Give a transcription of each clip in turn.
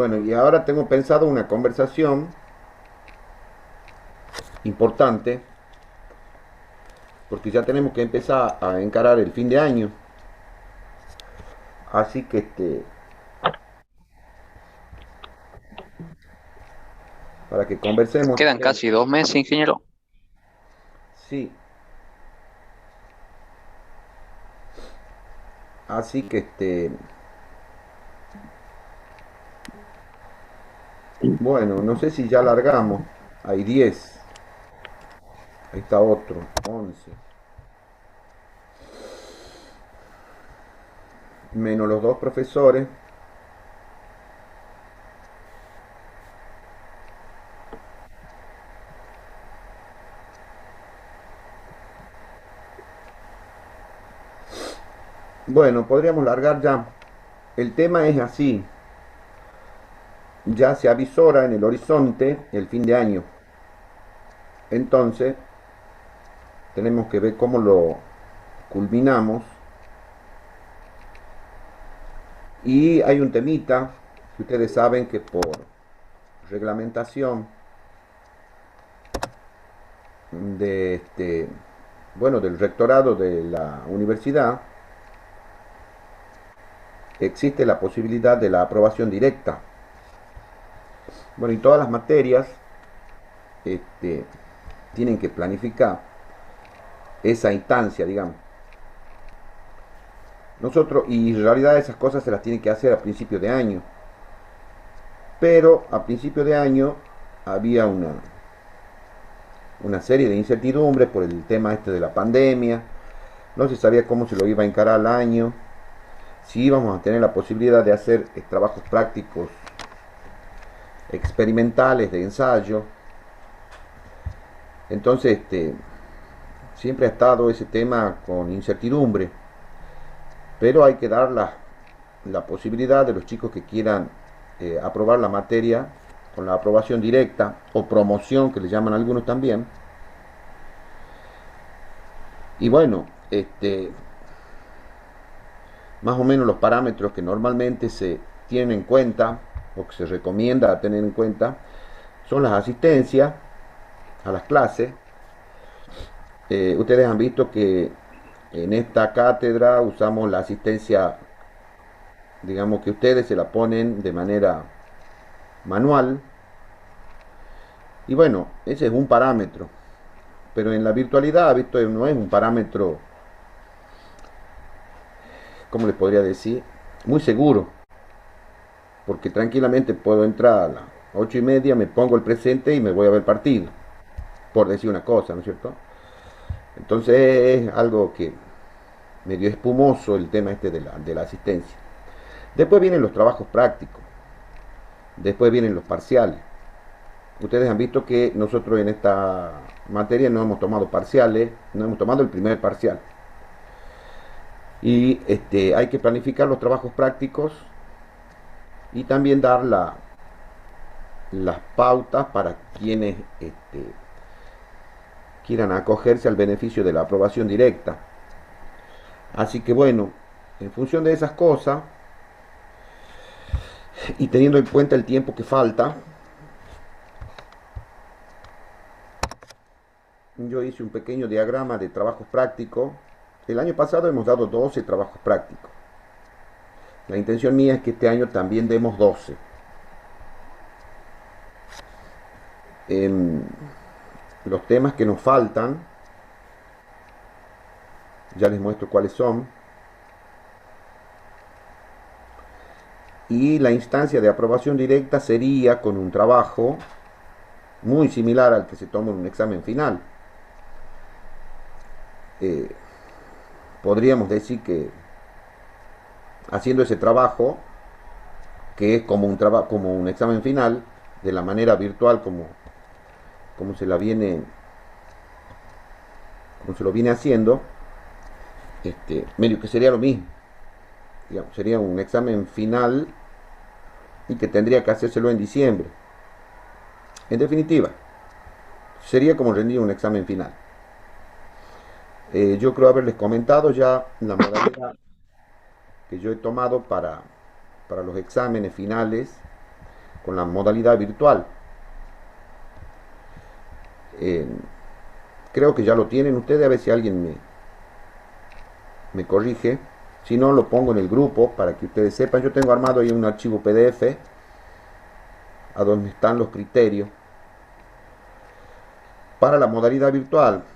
bueno, y ahora tengo pensado una conversación importante, porque ya tenemos que empezar a encarar el fin de año. Así que para que conversemos Quedan también. casi 2 meses, ingeniero. Sí, así que bueno, no sé si ya largamos. Hay 10. Ahí está otro, 11. Menos los dos profesores. Bueno, podríamos largar ya. El tema es así. Ya se avisora en el horizonte el fin de año. Entonces, tenemos que ver cómo lo culminamos. Y hay un temita que ustedes saben que por reglamentación de bueno, del rectorado de la universidad, existe la posibilidad de la aprobación directa. Bueno, y todas las materias este, tienen que planificar esa instancia, digamos. Nosotros, y en realidad esas cosas se las tienen que hacer a principio de año. Pero a principio de año había una serie de incertidumbres por el tema este de la pandemia. No se sabía cómo se lo iba a encarar al año, si íbamos a tener la posibilidad de hacer trabajos prácticos experimentales de ensayo. Entonces, siempre ha estado ese tema con incertidumbre, pero hay que dar la posibilidad de los chicos que quieran aprobar la materia con la aprobación directa o promoción que le llaman algunos también. Y bueno, más o menos los parámetros que normalmente se tienen en cuenta o que se recomienda tener en cuenta son las asistencias a las clases. Ustedes han visto que en esta cátedra usamos la asistencia, digamos que ustedes se la ponen de manera manual. Y bueno, ese es un parámetro. Pero en la virtualidad, visto, no es un parámetro, ¿cómo les podría decir? Muy seguro. Porque tranquilamente puedo entrar a las 8:30, me pongo el presente y me voy a ver partido. Por decir una cosa, ¿no es cierto? Entonces es algo que medio espumoso el tema este de la asistencia. Después vienen los trabajos prácticos, después vienen los parciales. Ustedes han visto que nosotros en esta materia no hemos tomado parciales, no hemos tomado el primer parcial. Y hay que planificar los trabajos prácticos y también dar las pautas para quienes quieran acogerse al beneficio de la aprobación directa. Así que bueno, en función de esas cosas y teniendo en cuenta el tiempo que falta, yo hice un pequeño diagrama de trabajos prácticos. El año pasado hemos dado 12 trabajos prácticos. La intención mía es que este año también demos 12. En los temas que nos faltan, ya les muestro cuáles son. Y la instancia de aprobación directa sería con un trabajo muy similar al que se toma en un examen final. Eh, Podríamos decir que haciendo ese trabajo, que es como un examen final, de la manera virtual como se la viene, como se lo viene haciendo, medio que sería lo mismo. Digamos, sería un examen final y que tendría que hacérselo en diciembre. En definitiva, sería como rendir un examen final. Yo creo haberles comentado ya la modalidad que yo he tomado para los exámenes finales. con la modalidad virtual. Eh, Creo que ya lo tienen ustedes, a ver si alguien me corrige. Si no, lo pongo en el grupo para que ustedes sepan. Yo tengo armado ahí un archivo PDF a donde están los criterios para la modalidad virtual.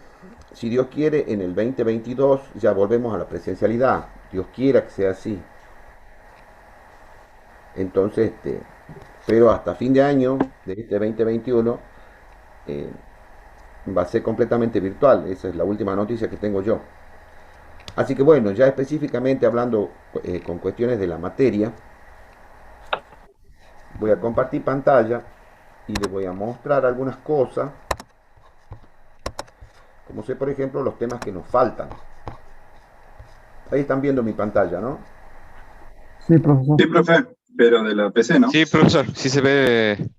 Si Dios quiere, en el 2022 ya volvemos a la presencialidad. Dios quiera que sea así. Entonces, pero hasta fin de año de este 2021 eh, va a ser completamente virtual. Esa es la última noticia que tengo yo. Así que bueno, ya específicamente hablando con cuestiones de la materia, voy a compartir pantalla y les voy a mostrar algunas cosas, como sé por ejemplo los temas que nos faltan. Ahí están viendo mi pantalla, ¿no? Sí, profesor. Sí, profe, pero de la PC, ¿no? Sí, profesor, sí se ve.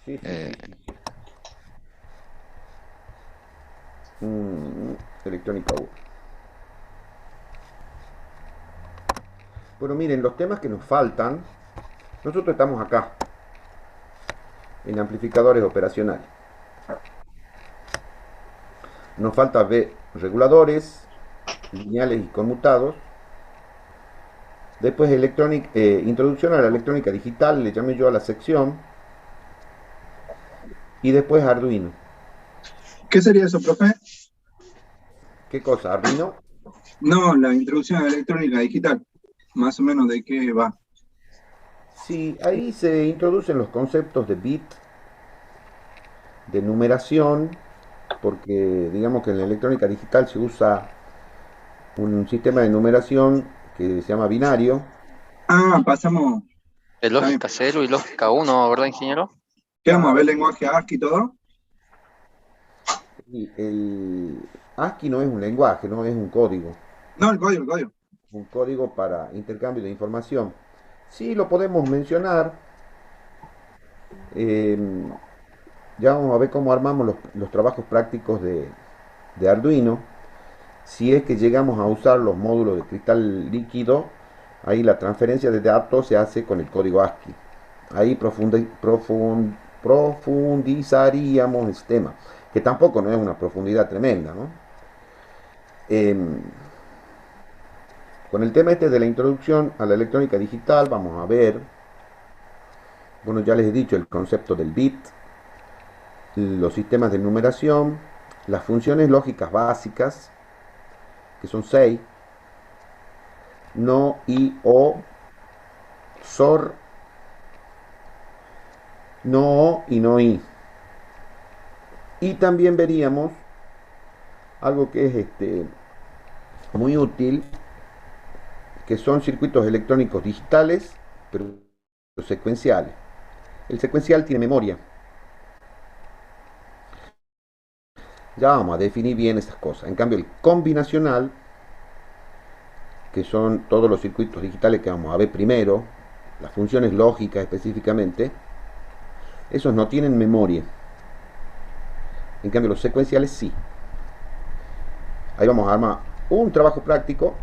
Sí, sí, eh, sí, sí. Electrónica U. Bueno, miren, los temas que nos faltan, nosotros estamos acá, en amplificadores operacionales. Nos falta ver reguladores, lineales y conmutados. Después introducción a la electrónica digital, le llamé yo a la sección. Y después Arduino. ¿Qué sería eso, profe? ¿Qué cosa? Arduino. No, la introducción a la electrónica digital. Más o menos de qué va. Sí, ahí se introducen los conceptos de bit, de numeración, porque digamos que en la electrónica digital se usa un sistema de numeración que se llama binario. Ah, pasamos, de también, lógica cero y lógica uno, ¿verdad, ingeniero? ¿qué vamos a ver Claro, lenguaje ASCII y todo? y el ASCII no es un lenguaje, no es un código. No, el código, el código. Un código para intercambio de información. Sí, lo podemos mencionar. eh, ya vamos a ver cómo armamos los trabajos prácticos de Arduino. Si es que llegamos a usar los módulos de cristal líquido, ahí la transferencia de datos se hace con el código ASCII. Ahí profundizaríamos ese tema, que tampoco no es una profundidad tremenda, ¿no? Em, con el tema este de la introducción a la electrónica digital, vamos a ver, bueno, ya les he dicho el concepto del bit, los sistemas de numeración, las funciones lógicas básicas, que son 6, no, i, o, SOR, no O y no I. Y también veríamos algo que es muy útil, que son circuitos electrónicos digitales, pero secuenciales. El secuencial tiene memoria. Ya vamos a definir bien esas cosas. En cambio, el combinacional, que son todos los circuitos digitales que vamos a ver primero, las funciones lógicas específicamente, esos no tienen memoria. En cambio, los secuenciales sí. Ahí vamos a armar un trabajo práctico.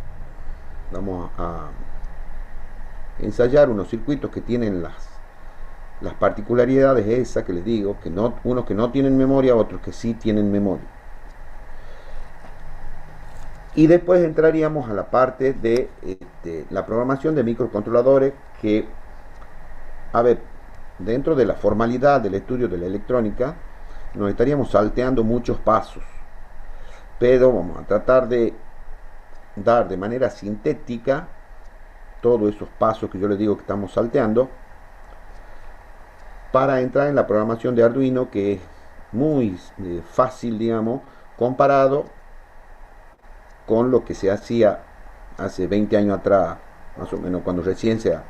Vamos a ensayar unos circuitos que tienen las particularidades esas que les digo, que no, unos que no tienen memoria, otros que sí tienen memoria. Y después entraríamos a la parte de la programación de microcontroladores que, a ver, dentro de la formalidad del estudio de la electrónica, nos estaríamos salteando muchos pasos, pero vamos a tratar de dar de manera sintética todos esos pasos que yo les digo que estamos salteando para entrar en la programación de Arduino, que es muy fácil, digamos, comparado con lo que se hacía hace 20 años atrás, más o menos, cuando recién sea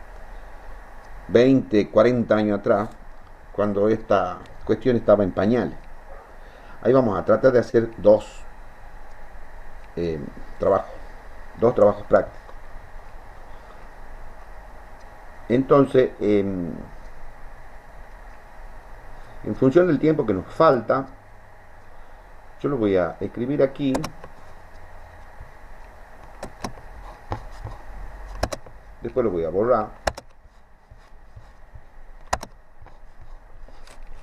20, 40 años atrás, cuando esta cuestión estaba en pañales. Ahí vamos a tratar de hacer eh, trabajos, dos trabajos prácticos. Entonces, en función del tiempo que nos falta, yo lo voy a escribir aquí. Después lo voy a borrar.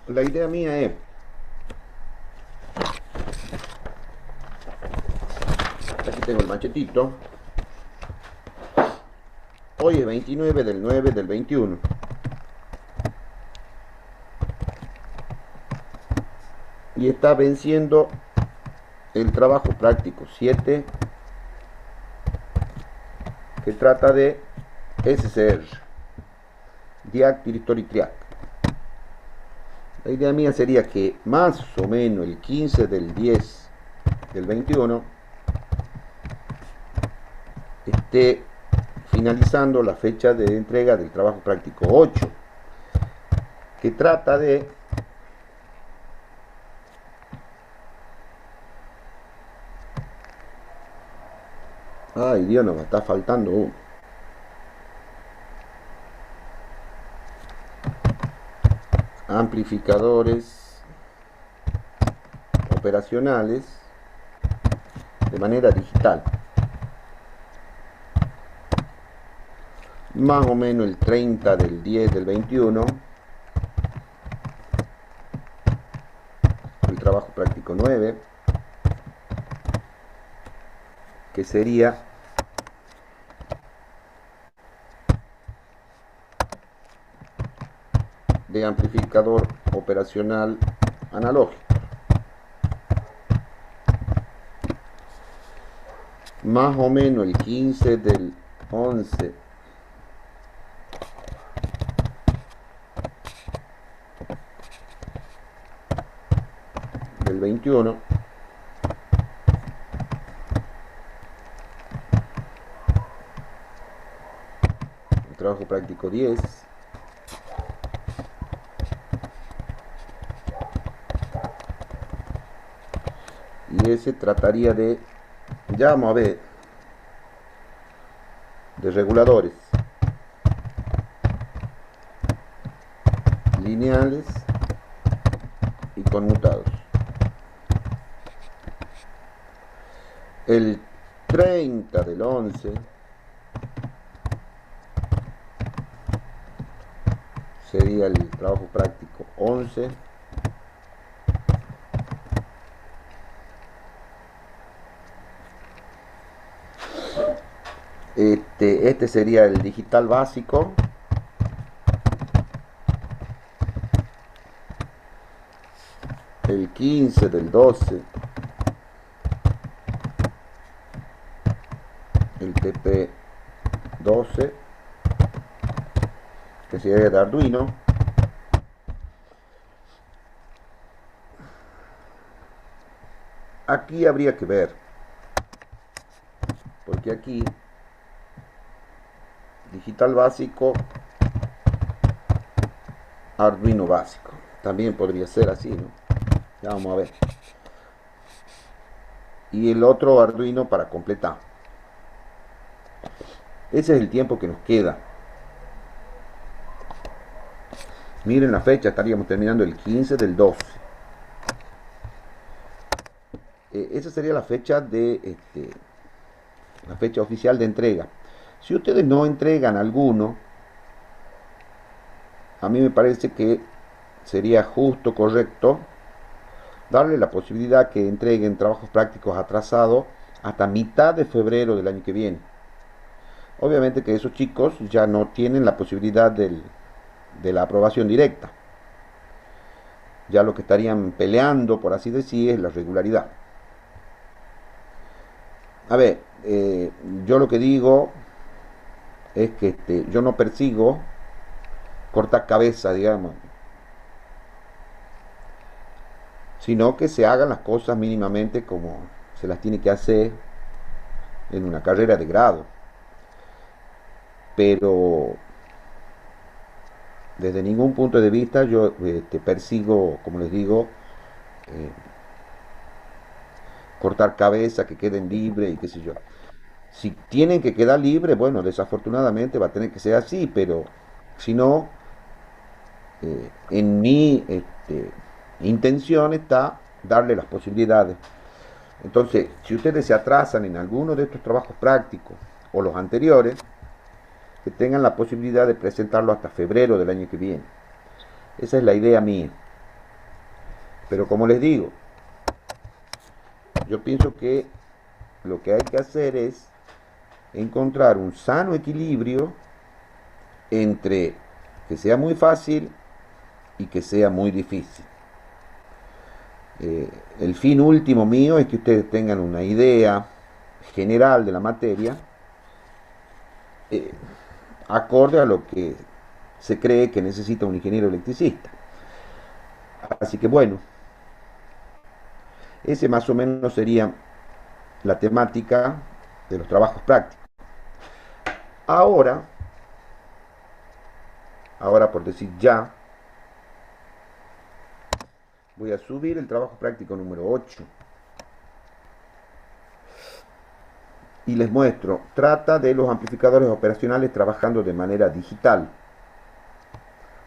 La idea mía es, aquí tengo el machetito, hoy es 29 del 9 del 21. Y está venciendo el trabajo práctico 7, que trata de SCR, Diac, Directory Triac. La idea mía sería que más o menos el 15 del 10 del 21 esté finalizando la fecha de entrega del trabajo práctico 8, que trata de ay Dios, nos está faltando uno. Amplificadores operacionales de manera digital. Más o menos el 30 del 10 del 21. El trabajo práctico 9. Que sería de amplificador operacional analógico. Más o menos el 15 del 11 del 21. El trabajo práctico 10. Y ese trataría de, ya vamos a ver, de reguladores lineales y conmutados. El 30 del 11 sería el trabajo práctico 11. Este sería el digital básico. El 15 del 12. El TP12. Que sería de Arduino. Aquí habría que ver. Porque aquí digital básico, Arduino básico. También podría ser así, ¿no? Ya vamos a ver. Y el otro Arduino para completar. Ese es el tiempo que nos queda. Miren la fecha, estaríamos terminando el 15 del 12. Esa sería la fecha de la fecha oficial de entrega. Si ustedes no entregan alguno, a mí me parece que sería justo, correcto, darle la posibilidad que entreguen trabajos prácticos atrasados hasta mitad de febrero del año que viene. Obviamente que esos chicos ya no tienen la posibilidad de la aprobación directa. Ya lo que estarían peleando, por así decir, es la regularidad. A ver, yo lo que digo es que yo no persigo cortar cabeza, digamos, sino que se hagan las cosas mínimamente como se las tiene que hacer en una carrera de grado. Pero desde ningún punto de vista yo persigo, como les digo, cortar cabeza, que queden libres y qué sé yo. Si tienen que quedar libres, bueno, desafortunadamente va a tener que ser así, pero si no, en mi intención está darle las posibilidades. Entonces, si ustedes se atrasan en alguno de estos trabajos prácticos o los anteriores, que tengan la posibilidad de presentarlo hasta febrero del año que viene. Esa es la idea mía. Pero como les digo, yo pienso que lo que hay que hacer es encontrar un sano equilibrio entre que sea muy fácil y que sea muy difícil. El fin último mío es que ustedes tengan una idea general de la materia, acorde a lo que se cree que necesita un ingeniero electricista. Así que bueno, ese más o menos sería la temática de los trabajos prácticos. Ahora, por decir ya, voy a subir el trabajo práctico número 8 y les muestro. Trata de los amplificadores operacionales trabajando de manera digital.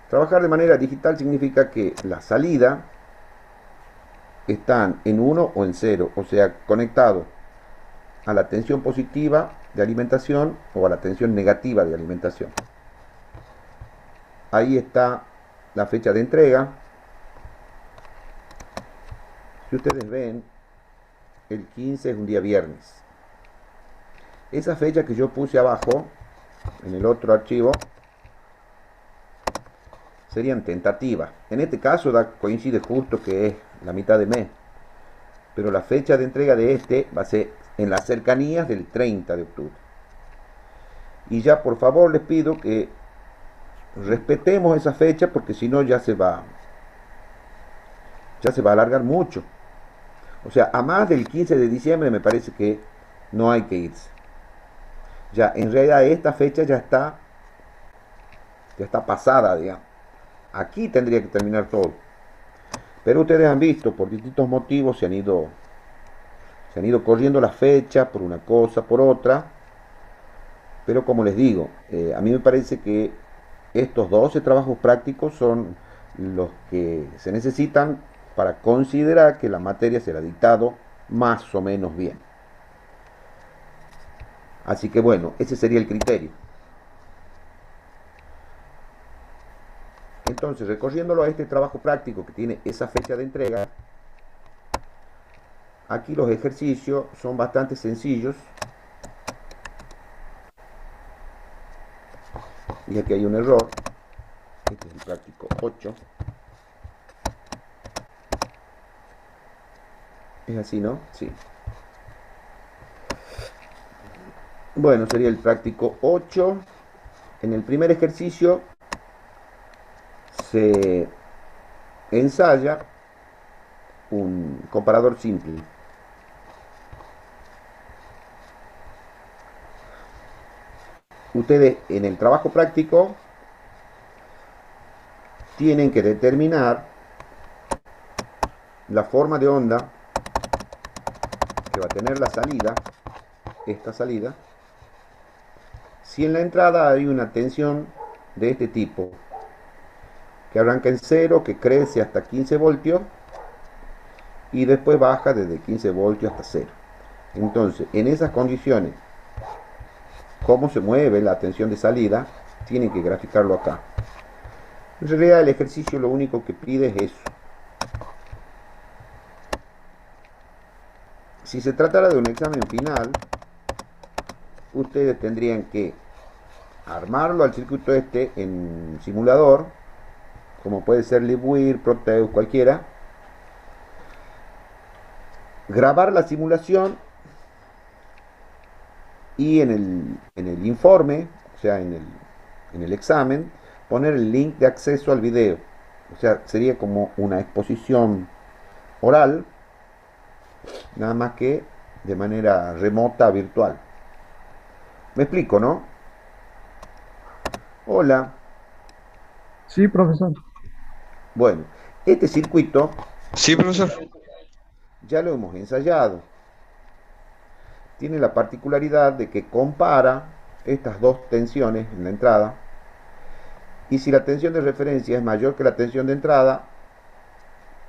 Trabajar de manera digital significa que la salida están en 1 o en 0, o sea, conectado a la tensión positiva de alimentación o a la tensión negativa de alimentación. Ahí está la fecha de entrega. Si ustedes ven, el 15 es un día viernes. Esa fecha que yo puse abajo, en el otro archivo, serían tentativas. En este caso coincide justo que es la mitad de mes. Pero la fecha de entrega de este va a ser en las cercanías del 30 de octubre. Y ya por favor les pido que respetemos esa fecha, porque si no ya se va a alargar mucho. O sea, a más del 15 de diciembre me parece que no hay que irse. Ya en realidad esta fecha ya está pasada, digamos. Aquí tendría que terminar todo. Pero ustedes han visto, por distintos motivos se han ido corriendo las fechas por una cosa, por otra. Pero como les digo, a mí me parece que estos 12 trabajos prácticos son los que se necesitan para considerar que la materia será dictado más o menos bien. Así que bueno, ese sería el criterio. Entonces, recorriéndolo a este trabajo práctico que tiene esa fecha de entrega, aquí los ejercicios son bastante sencillos. Y aquí hay un error. Este es el práctico 8. Es así, ¿no? Sí. Bueno, sería el práctico 8. En el primer ejercicio se ensaya un comparador simple. Ustedes en el trabajo práctico tienen que determinar la forma de onda que va a tener la salida, esta salida, si en la entrada hay una tensión de este tipo, que arranca en 0, que crece hasta 15 voltios y después baja desde 15 voltios hasta 0. Entonces, en esas condiciones, cómo se mueve la tensión de salida, tienen que graficarlo acá. En realidad el ejercicio lo único que pide es eso. Si se tratara de un examen final, ustedes tendrían que armarlo al circuito este en simulador, como puede ser LibWire, Proteus, cualquiera, grabar la simulación y en el informe, o sea, en el examen, poner el link de acceso al video. O sea, sería como una exposición oral, nada más que de manera remota, virtual. ¿Me explico, no? Hola. Sí, profesor. Bueno, este circuito Sí, profesor. ya lo hemos ensayado. Tiene la particularidad de que compara estas dos tensiones en la entrada, y si la tensión de referencia es mayor que la tensión de entrada,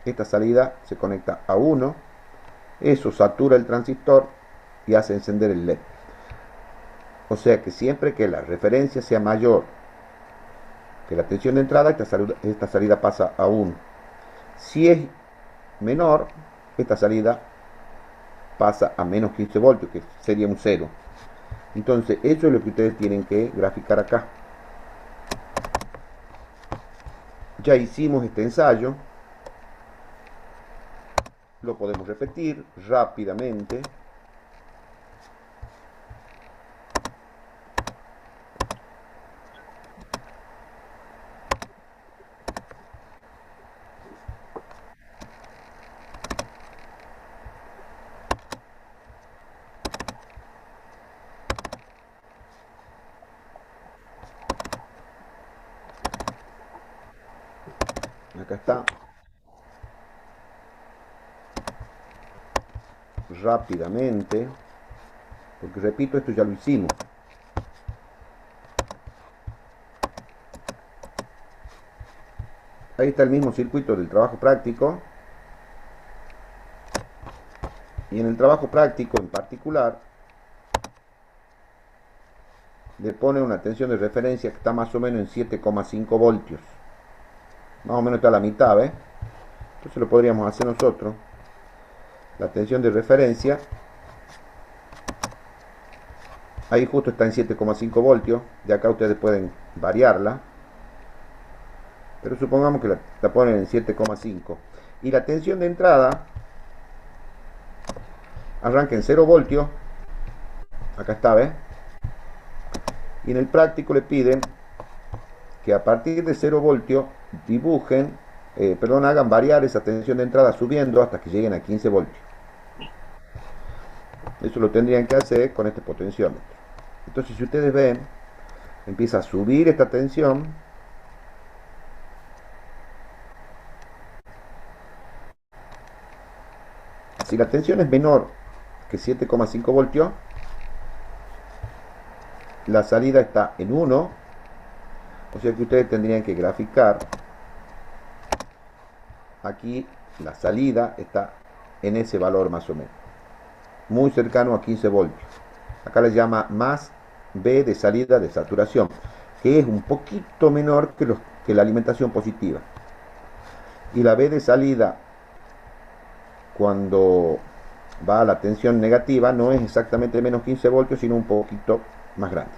esta salida se conecta a 1, eso satura el transistor y hace encender el LED. O sea que siempre que la referencia sea mayor que la tensión de entrada, esta salida pasa a 1. Si es menor, esta salida pasa a menos 15 voltios, que sería un cero. Entonces, eso es lo que ustedes tienen que graficar acá. Ya hicimos este ensayo. Lo podemos repetir rápidamente. Acá está. Rápidamente. Porque repito, esto ya lo hicimos. Ahí está el mismo circuito del trabajo práctico. Y en el trabajo práctico en particular, le pone una tensión de referencia que está más o menos en 7,5 voltios. Más o menos está a la mitad, ¿ves? Entonces lo podríamos hacer nosotros. La tensión de referencia, ahí justo está en 7,5 voltios. De acá ustedes pueden variarla. Pero supongamos que la ponen en 7,5. Y la tensión de entrada arranca en 0 voltios. Acá está, ¿ves? Y en el práctico le piden que a partir de 0 voltios dibujen, hagan variar esa tensión de entrada subiendo hasta que lleguen a 15 voltios. Eso lo tendrían que hacer con este potenciómetro. Entonces, si ustedes ven, empieza a subir esta tensión. Si la tensión es menor que 7,5 voltios, la salida está en 1, o sea que ustedes tendrían que graficar. Aquí la salida está en ese valor más o menos, muy cercano a 15 voltios. Acá le llama más B de salida de saturación, que es un poquito menor que la alimentación positiva. Y la B de salida, cuando va a la tensión negativa, no es exactamente menos 15 voltios, sino un poquito más grande.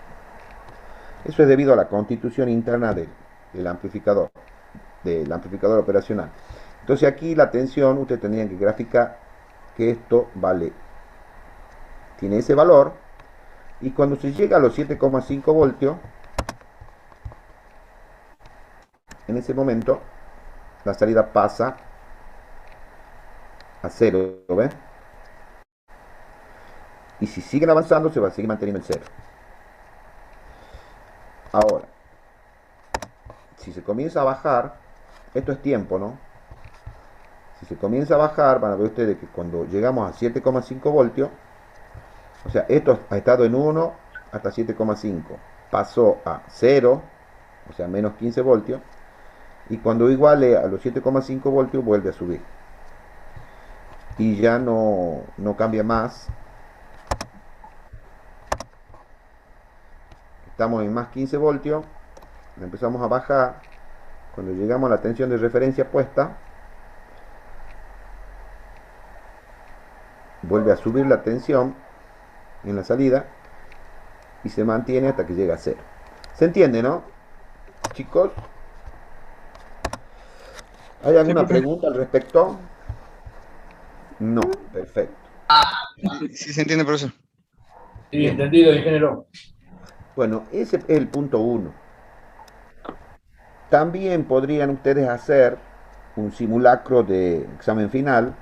Eso es debido a la constitución interna del amplificador operacional. Entonces aquí la tensión, ustedes tendrían que graficar que esto tiene ese valor, y cuando se llega a los 7,5 voltios, en ese momento la salida pasa a 0, ¿ves? Y si siguen avanzando, se va a seguir manteniendo el 0. Ahora, si se comienza a bajar, esto es tiempo, ¿no? Si se comienza a bajar, van a ver ustedes que cuando llegamos a 7,5 voltios, o sea, esto ha estado en 1 hasta 7,5, pasó a 0, o sea, menos 15 voltios, y cuando iguale a los 7,5 voltios vuelve a subir. Y ya no cambia más. Estamos en más 15 voltios, empezamos a bajar. Cuando llegamos a la tensión de referencia puesta, vuelve a subir la tensión en la salida y se mantiene hasta que llega a 0. ¿Se entiende, no, chicos? ¿Hay alguna pregunta al respecto? No, perfecto. Sí se entiende, profesor. Sí, entendido, ingeniero. Bueno, ese es el punto 1. También podrían ustedes hacer un simulacro de examen final,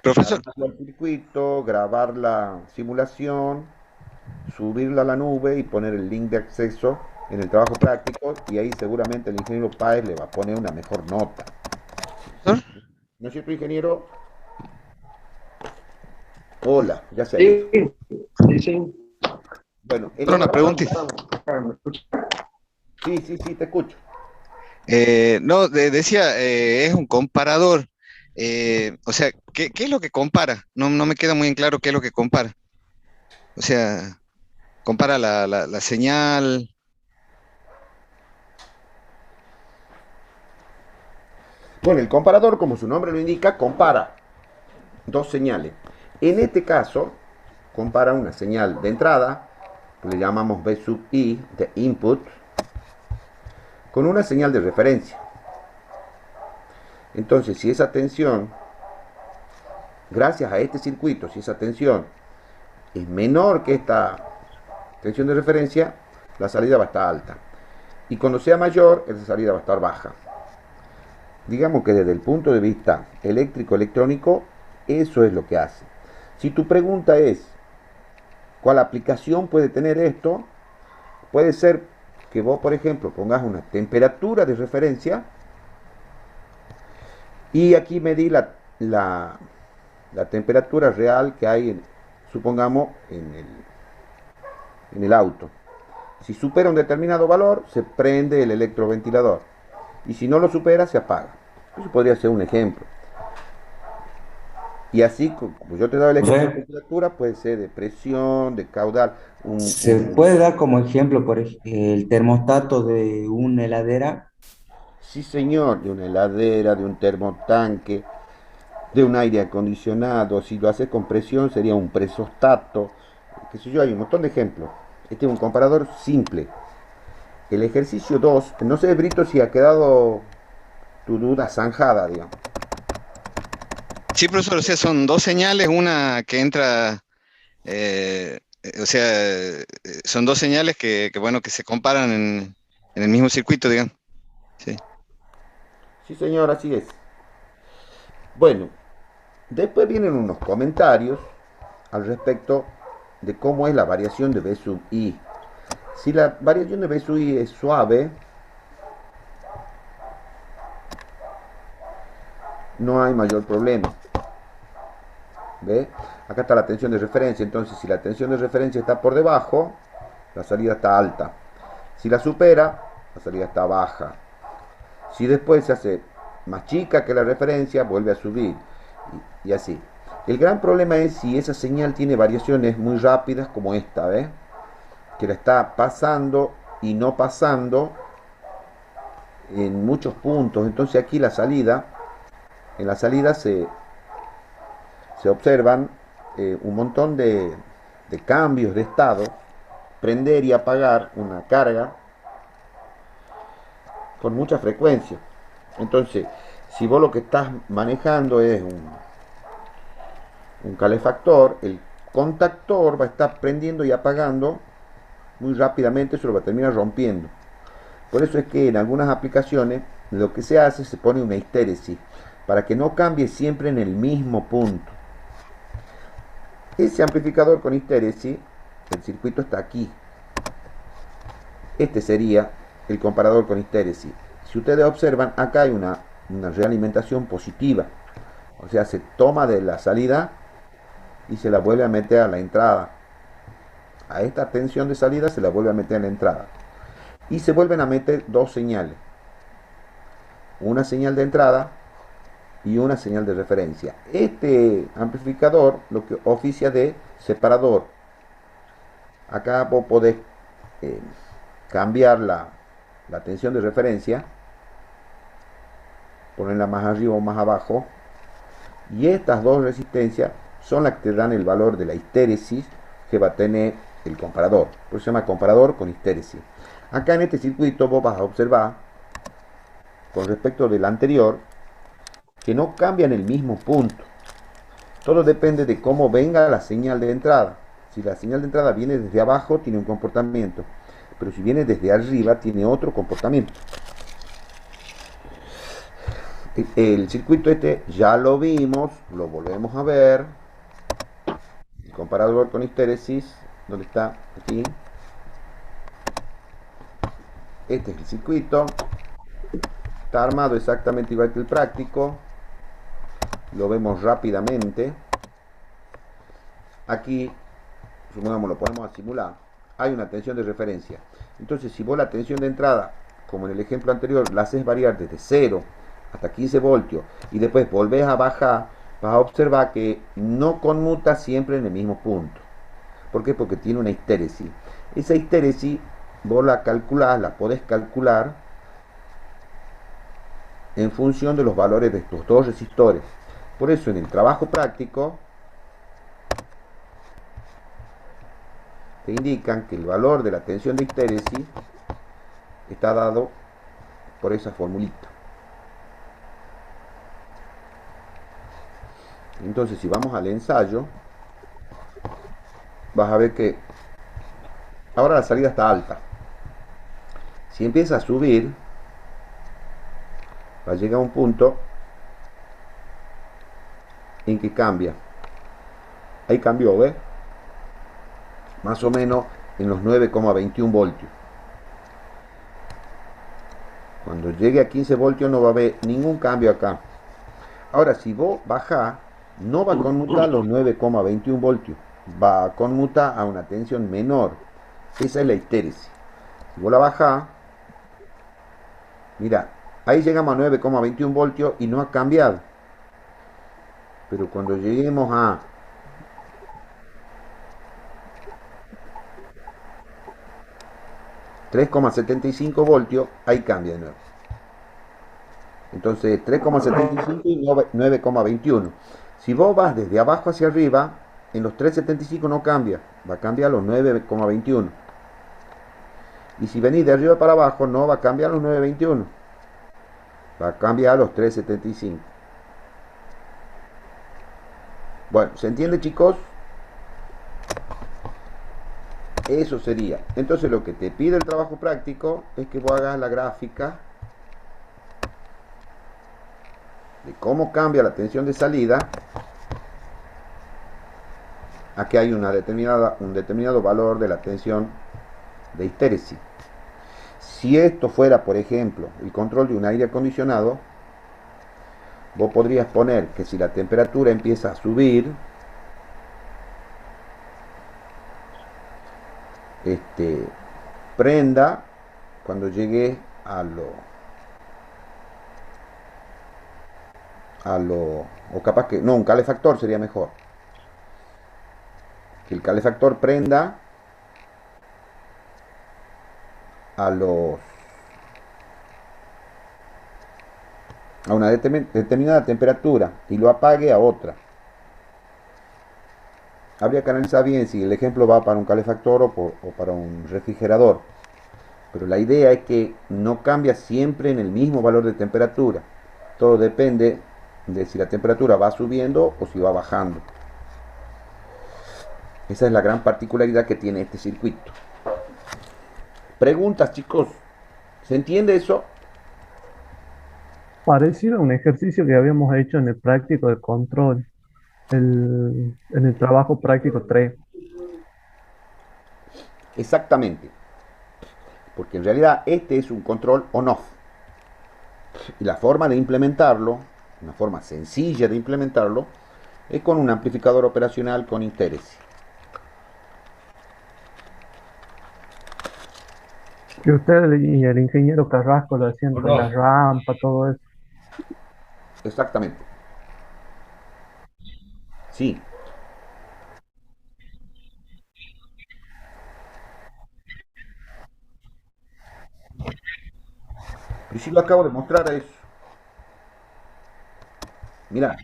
Profesor, armar el circuito, grabar la simulación, subirla a la nube y poner el link de acceso en el trabajo práctico, y ahí seguramente el ingeniero Páez le va a poner una mejor nota. profesor, ¿No es cierto, ingeniero? Hola, ya se ha ido. Sí. Bueno, en una el trabajo... pregunta. Sí, te escucho. No, decía, es un comparador. O sea, ¿qué es lo que compara? No me queda muy en claro qué es lo que compara. O sea, compara la señal. Bueno, el comparador, como su nombre lo indica, compara dos señales. En este caso, compara una señal de entrada, que le llamamos B sub I, de input, con una señal de referencia. Entonces, si esa tensión, gracias a este circuito, si esa tensión es menor que esta tensión de referencia, la salida va a estar alta. Y cuando sea mayor, esa salida va a estar baja. Digamos que desde el punto de vista eléctrico-electrónico, eso es lo que hace. Si tu pregunta es, ¿cuál aplicación puede tener esto? Puede ser que vos, por ejemplo, pongas una temperatura de referencia y aquí medí la temperatura real que hay, supongamos, en el auto. Si supera un determinado valor, se prende el electroventilador. Y si no lo supera, se apaga. Eso podría ser un ejemplo. Y así, como yo te he dado el ejemplo de temperatura, puede ser de presión, de caudal. Se puede dar como ejemplo, el termostato de una heladera. Sí, señor, de una heladera, de un termotanque, de un aire acondicionado. Si lo haces con presión, sería un presostato. Qué sé yo, hay un montón de ejemplos. Este es un comparador simple. El ejercicio 2, no sé, Brito, si ha quedado tu duda zanjada, digamos. Sí, profesor, o sea, son dos señales, una que entra, o sea, son dos señales bueno, que se comparan en el mismo circuito, digamos. Sí. Sí, señor, así es. Bueno, después vienen unos comentarios al respecto de cómo es la variación de B sub I. Si la variación de B sub I es suave, no hay mayor problema. ¿Ve? Acá está la tensión de referencia, entonces si la tensión de referencia está por debajo, la salida está alta. Si la supera, la salida está baja. Si después se hace más chica que la referencia, vuelve a subir. Y así. El gran problema es si esa señal tiene variaciones muy rápidas como esta, ¿ves? Que la está pasando y no pasando en muchos puntos. Entonces aquí la salida, en la salida se observan un montón de cambios de estado, prender y apagar una carga con mucha frecuencia. Entonces, si vos lo que estás manejando es un calefactor, el contactor va a estar prendiendo y apagando muy rápidamente, eso lo va a terminar rompiendo. Por eso es que en algunas aplicaciones lo que se hace, se pone una histéresis para que no cambie siempre en el mismo punto. Ese amplificador con histéresis, el circuito está aquí. Este sería el comparador con histéresis. Si ustedes observan, acá hay una realimentación positiva. O sea, se toma de la salida y se la vuelve a meter a la entrada. A esta tensión de salida se la vuelve a meter a la entrada. Y se vuelven a meter dos señales. Una señal de entrada y una señal de referencia. Este amplificador lo que oficia de separador. Acá vos podés cambiar la tensión de referencia, ponerla más arriba o más abajo, y estas dos resistencias son las que te dan el valor de la histéresis que va a tener el comparador. Por eso se llama comparador con histéresis. Acá en este circuito vos vas a observar, con respecto del anterior, que no cambian el mismo punto. Todo depende de cómo venga la señal de entrada. Si la señal de entrada viene desde abajo, tiene un comportamiento. Pero si viene desde arriba, tiene otro comportamiento. El circuito este ya lo vimos, lo volvemos a ver. El comparador con histéresis, ¿dónde está? Aquí. Este es el circuito. Está armado exactamente igual que el práctico. Lo vemos rápidamente. Aquí, supongamos, lo ponemos a simular. Hay una tensión de referencia. Entonces, si vos la tensión de entrada, como en el ejemplo anterior, la haces variar desde 0 hasta 15 voltios y después volvés a bajar, vas a observar que no conmuta siempre en el mismo punto. ¿Por qué? Porque tiene una histéresis. Esa histéresis vos la calculás, la podés calcular en función de los valores de estos dos resistores. Por eso en el trabajo práctico te indican que el valor de la tensión de histéresis está dado por esa formulita. Entonces, si vamos al ensayo, vas a ver que ahora la salida está alta. Si empieza a subir, va a llegar a un punto en que cambia. Ahí cambió, ¿ves? Más o menos en los 9,21 voltios. Cuando llegue a 15 voltios no va a haber ningún cambio acá. Ahora, si vos bajás, no va a conmutar los 9,21 voltios. Va a conmutar a una tensión menor. Esa es la histéresis. Si vos la bajás, mira, ahí llegamos a 9,21 voltios y no ha cambiado. Pero cuando lleguemos a 3,75 voltios, ahí cambia de nuevo. Entonces 3,75 y 9,21. Si vos vas desde abajo hacia arriba, en los 3,75 no cambia, va a cambiar a los 9,21. Y si venís de arriba para abajo, no va a cambiar a los 9,21, va a cambiar a los 3,75. Bueno, ¿se entiende, chicos? Eso sería. Entonces lo que te pide el trabajo práctico es que vos hagas la gráfica de cómo cambia la tensión de salida a que hay un determinado valor de la tensión de histéresis. Si esto fuera, por ejemplo, el control de un aire acondicionado, vos podrías poner que si la temperatura empieza a subir, prenda cuando llegue o capaz que, no, un calefactor sería mejor. Que el calefactor prenda a una determinada temperatura y lo apague a otra. Habría que analizar bien si el ejemplo va para un calefactor o para un refrigerador. Pero la idea es que no cambia siempre en el mismo valor de temperatura. Todo depende de si la temperatura va subiendo o si va bajando. Esa es la gran particularidad que tiene este circuito. Preguntas, chicos. ¿Se entiende eso? Parecido a un ejercicio que habíamos hecho en el práctico de control, en el trabajo práctico 3. Exactamente. Porque en realidad este es un control on-off. Y la forma de implementarlo, una forma sencilla de implementarlo, es con un amplificador operacional con histéresis. Que usted y el ingeniero Carrasco lo hacían con la No, rampa, todo eso. Exactamente. Sí. Y si lo acabo de mostrar a eso. Mira,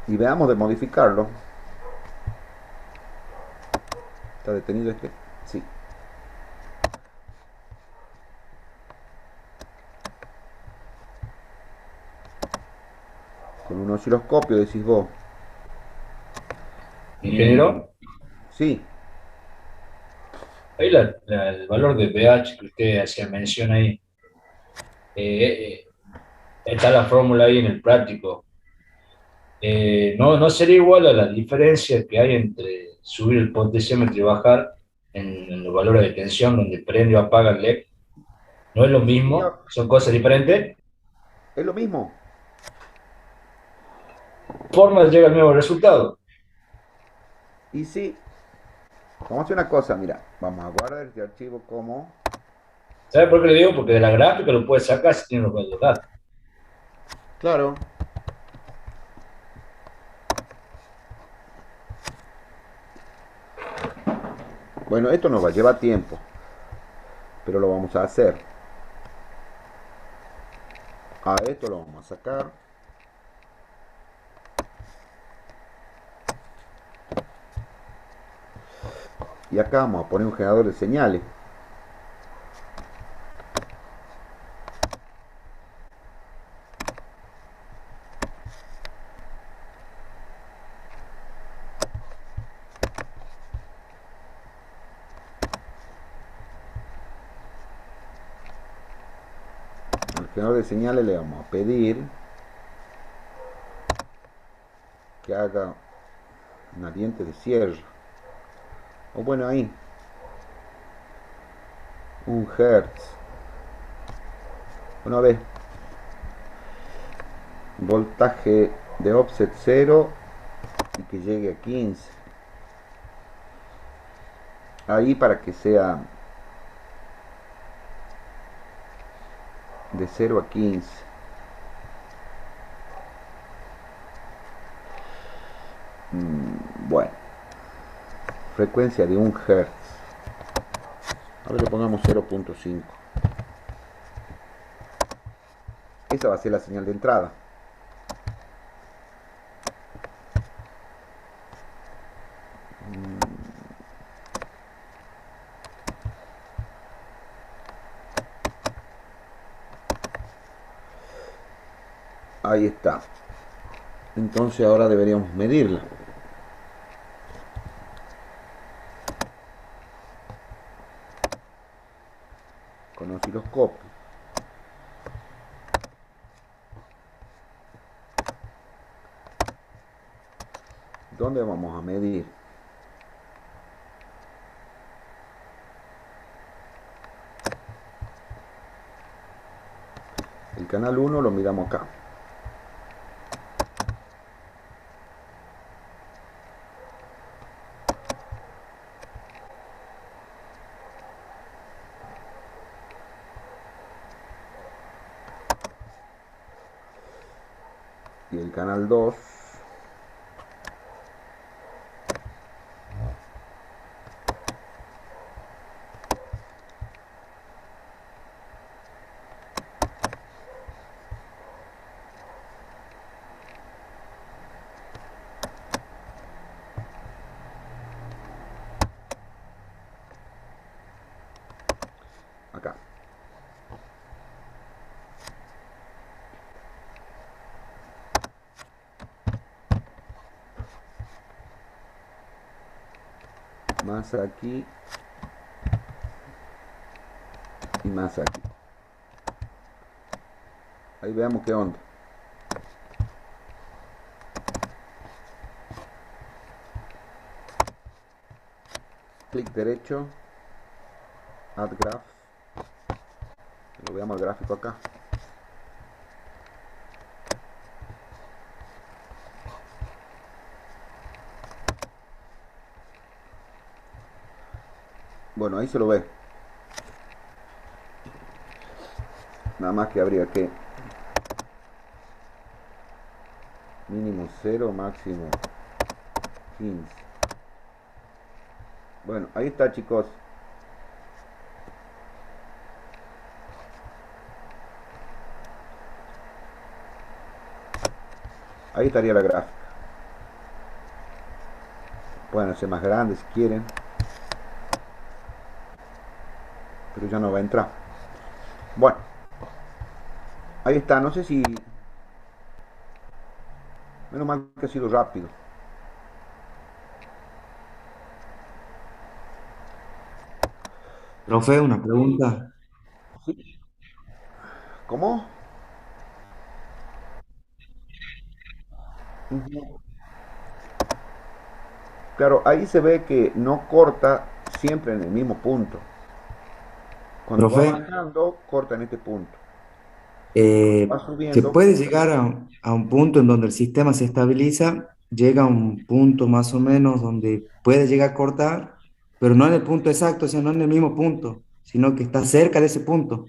y veamos de modificarlo. ¿Está detenido este? Sí. Con un osciloscopio decís vos. ingeniero, Sí, ahí el valor de pH que usted hacía mención ahí, eh, está la fórmula ahí en el práctico. No sería igual a la diferencia que hay entre subir el potenciómetro y bajar en los valores de tensión donde prende o apaga el LED. No es lo sería, mismo, son cosas diferentes. es lo mismo. Forma llega al mismo resultado. Y sí, vamos a hacer una cosa, mira, vamos a guardar este archivo como, ¿Sabe por qué le digo? Porque de la gráfica lo puede sacar si tiene los datos. claro, Bueno, esto nos va a llevar tiempo, pero lo vamos a hacer. A esto lo vamos a sacar. Y acá vamos a poner un generador de señales. Al generador de señales le vamos a pedir que haga una diente de cierre. O bueno, ahí. 1 Hz. Bueno, a ver. Voltaje de offset 0 y que llegue a 15. Ahí para que sea de 0 a 15. Bueno, frecuencia de 1 Hz. A ver, le pongamos 0.5. Esa va a ser la señal de entrada. Ahí está. Entonces ahora deberíamos medirla. Con osciloscopio. ¿Dónde vamos a medir? El canal 1 lo miramos acá. Y el canal 2 acá. Más aquí y más aquí. Ahí veamos qué onda. Clic derecho, Add Graph. Lo veamos el gráfico acá. Bueno, ahí se lo ve. Nada más que habría que mínimo 0, máximo 15. Bueno, ahí está, chicos. Ahí estaría la gráfica. Pueden hacer más grande si quieren, pero ya no va a entrar. Bueno, ahí está. No sé si... Menos mal que ha sido rápido. Profe, una pregunta. ¿Cómo? Ujú. Claro, ahí se ve que no corta siempre en el mismo punto. Cuando va Profe, bajando, corta en este punto. Va se subiendo. puede llegar a un punto en donde el sistema se estabiliza, llega a un punto más o menos donde puede llegar a cortar, pero no en el punto exacto, o sea, no en el mismo punto, sino que está cerca de ese punto.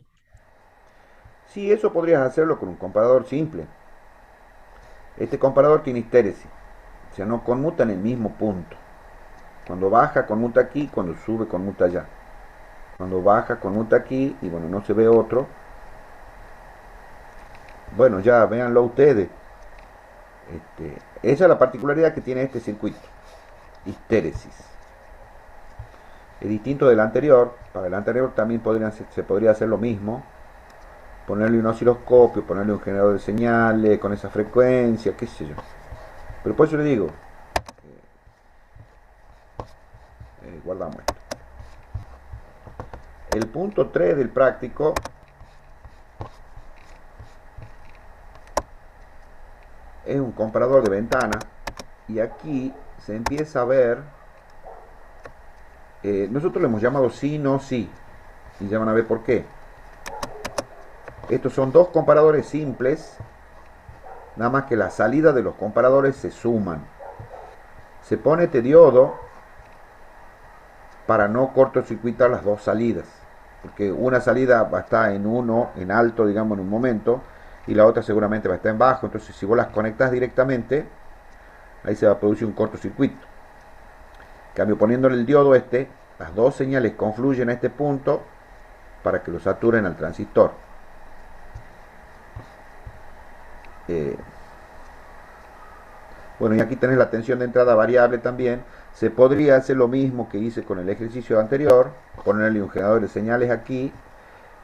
Sí, eso podrías hacerlo con un comparador simple. Este comparador tiene histéresis, o sea, no conmuta en el mismo punto. Cuando baja conmuta aquí, cuando sube conmuta allá. Cuando baja conmuta aquí y bueno, no se ve otro. Bueno, ya véanlo ustedes. Esa es la particularidad que tiene este circuito. Histéresis. Es distinto del anterior. Para el anterior también se podría hacer lo mismo. Ponerle un osciloscopio, ponerle un generador de señales con esa frecuencia, qué sé yo. Pero por eso le digo, guardamos esto. El punto 3 del práctico es un comparador de ventana y aquí se empieza a ver, nosotros le hemos llamado sí, no, sí, y ya van a ver por qué. Estos son dos comparadores simples, nada más que las salidas de los comparadores se suman. Se pone este diodo para no cortocircuitar las dos salidas, porque una salida va a estar en uno, en alto, digamos, en un momento, y la otra seguramente va a estar en bajo. Entonces si vos las conectas directamente, ahí se va a producir un cortocircuito. En cambio, poniéndole el diodo las dos señales confluyen a este punto para que lo saturen al transistor. Bueno, y aquí tenés la tensión de entrada variable también. Se podría hacer lo mismo que hice con el ejercicio anterior, ponerle un generador de señales aquí,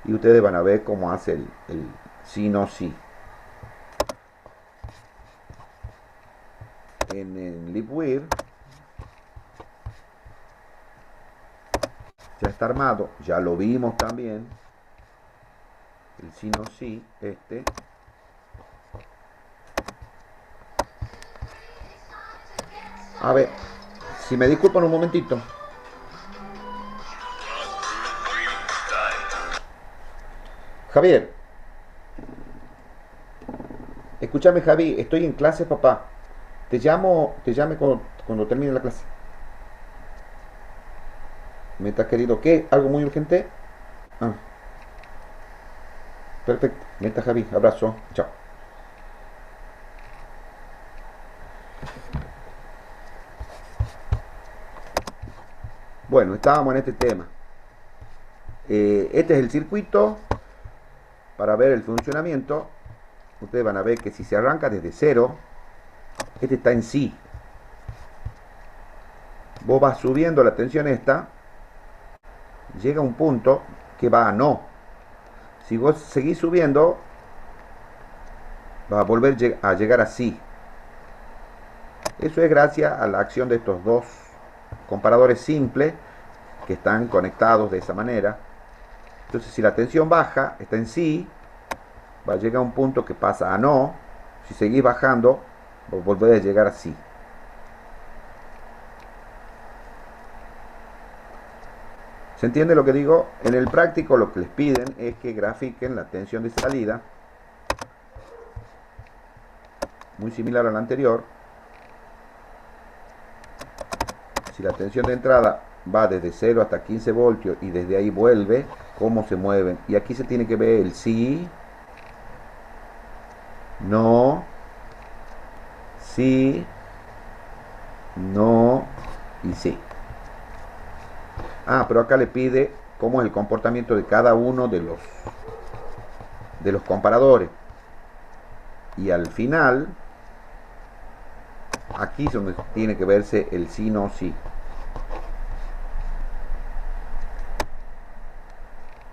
y ustedes van a ver cómo hace el sí, no, sí. En el LibWire ya está armado, ya lo vimos también, el sí, no, sí, A ver, si me disculpan un momentito. Javier, escúchame, Javi, estoy en clase, papá. Te llamo cuando termine la clase. ¿Me está querido qué? ¿Algo muy urgente? Ah. Perfecto. Meta, Javi. Abrazo. Chao. Bueno, estábamos en este tema. Este es el circuito para ver el funcionamiento. Ustedes van a ver que si se arranca desde cero, este está en sí. Vos vas subiendo la tensión esta, llega un punto que va a no. Si vos seguís subiendo, va a volver a llegar a sí. Eso es gracias a la acción de estos dos comparadores simples que están conectados de esa manera. Entonces, si la tensión baja, está en sí, va a llegar a un punto que pasa a no. Si seguís bajando, vos volvés a llegar a sí. ¿Se entiende lo que digo? En el práctico lo que les piden es que grafiquen la tensión de salida, muy similar a la anterior. Si la tensión de entrada va desde 0 hasta 15 voltios y desde ahí vuelve, cómo se mueven. Y aquí se tiene que ver el sí, no, sí, no y sí. Ah, pero acá le pide cómo es el comportamiento de cada uno de los comparadores. Y al final, aquí es donde tiene que verse el sí, no, sí.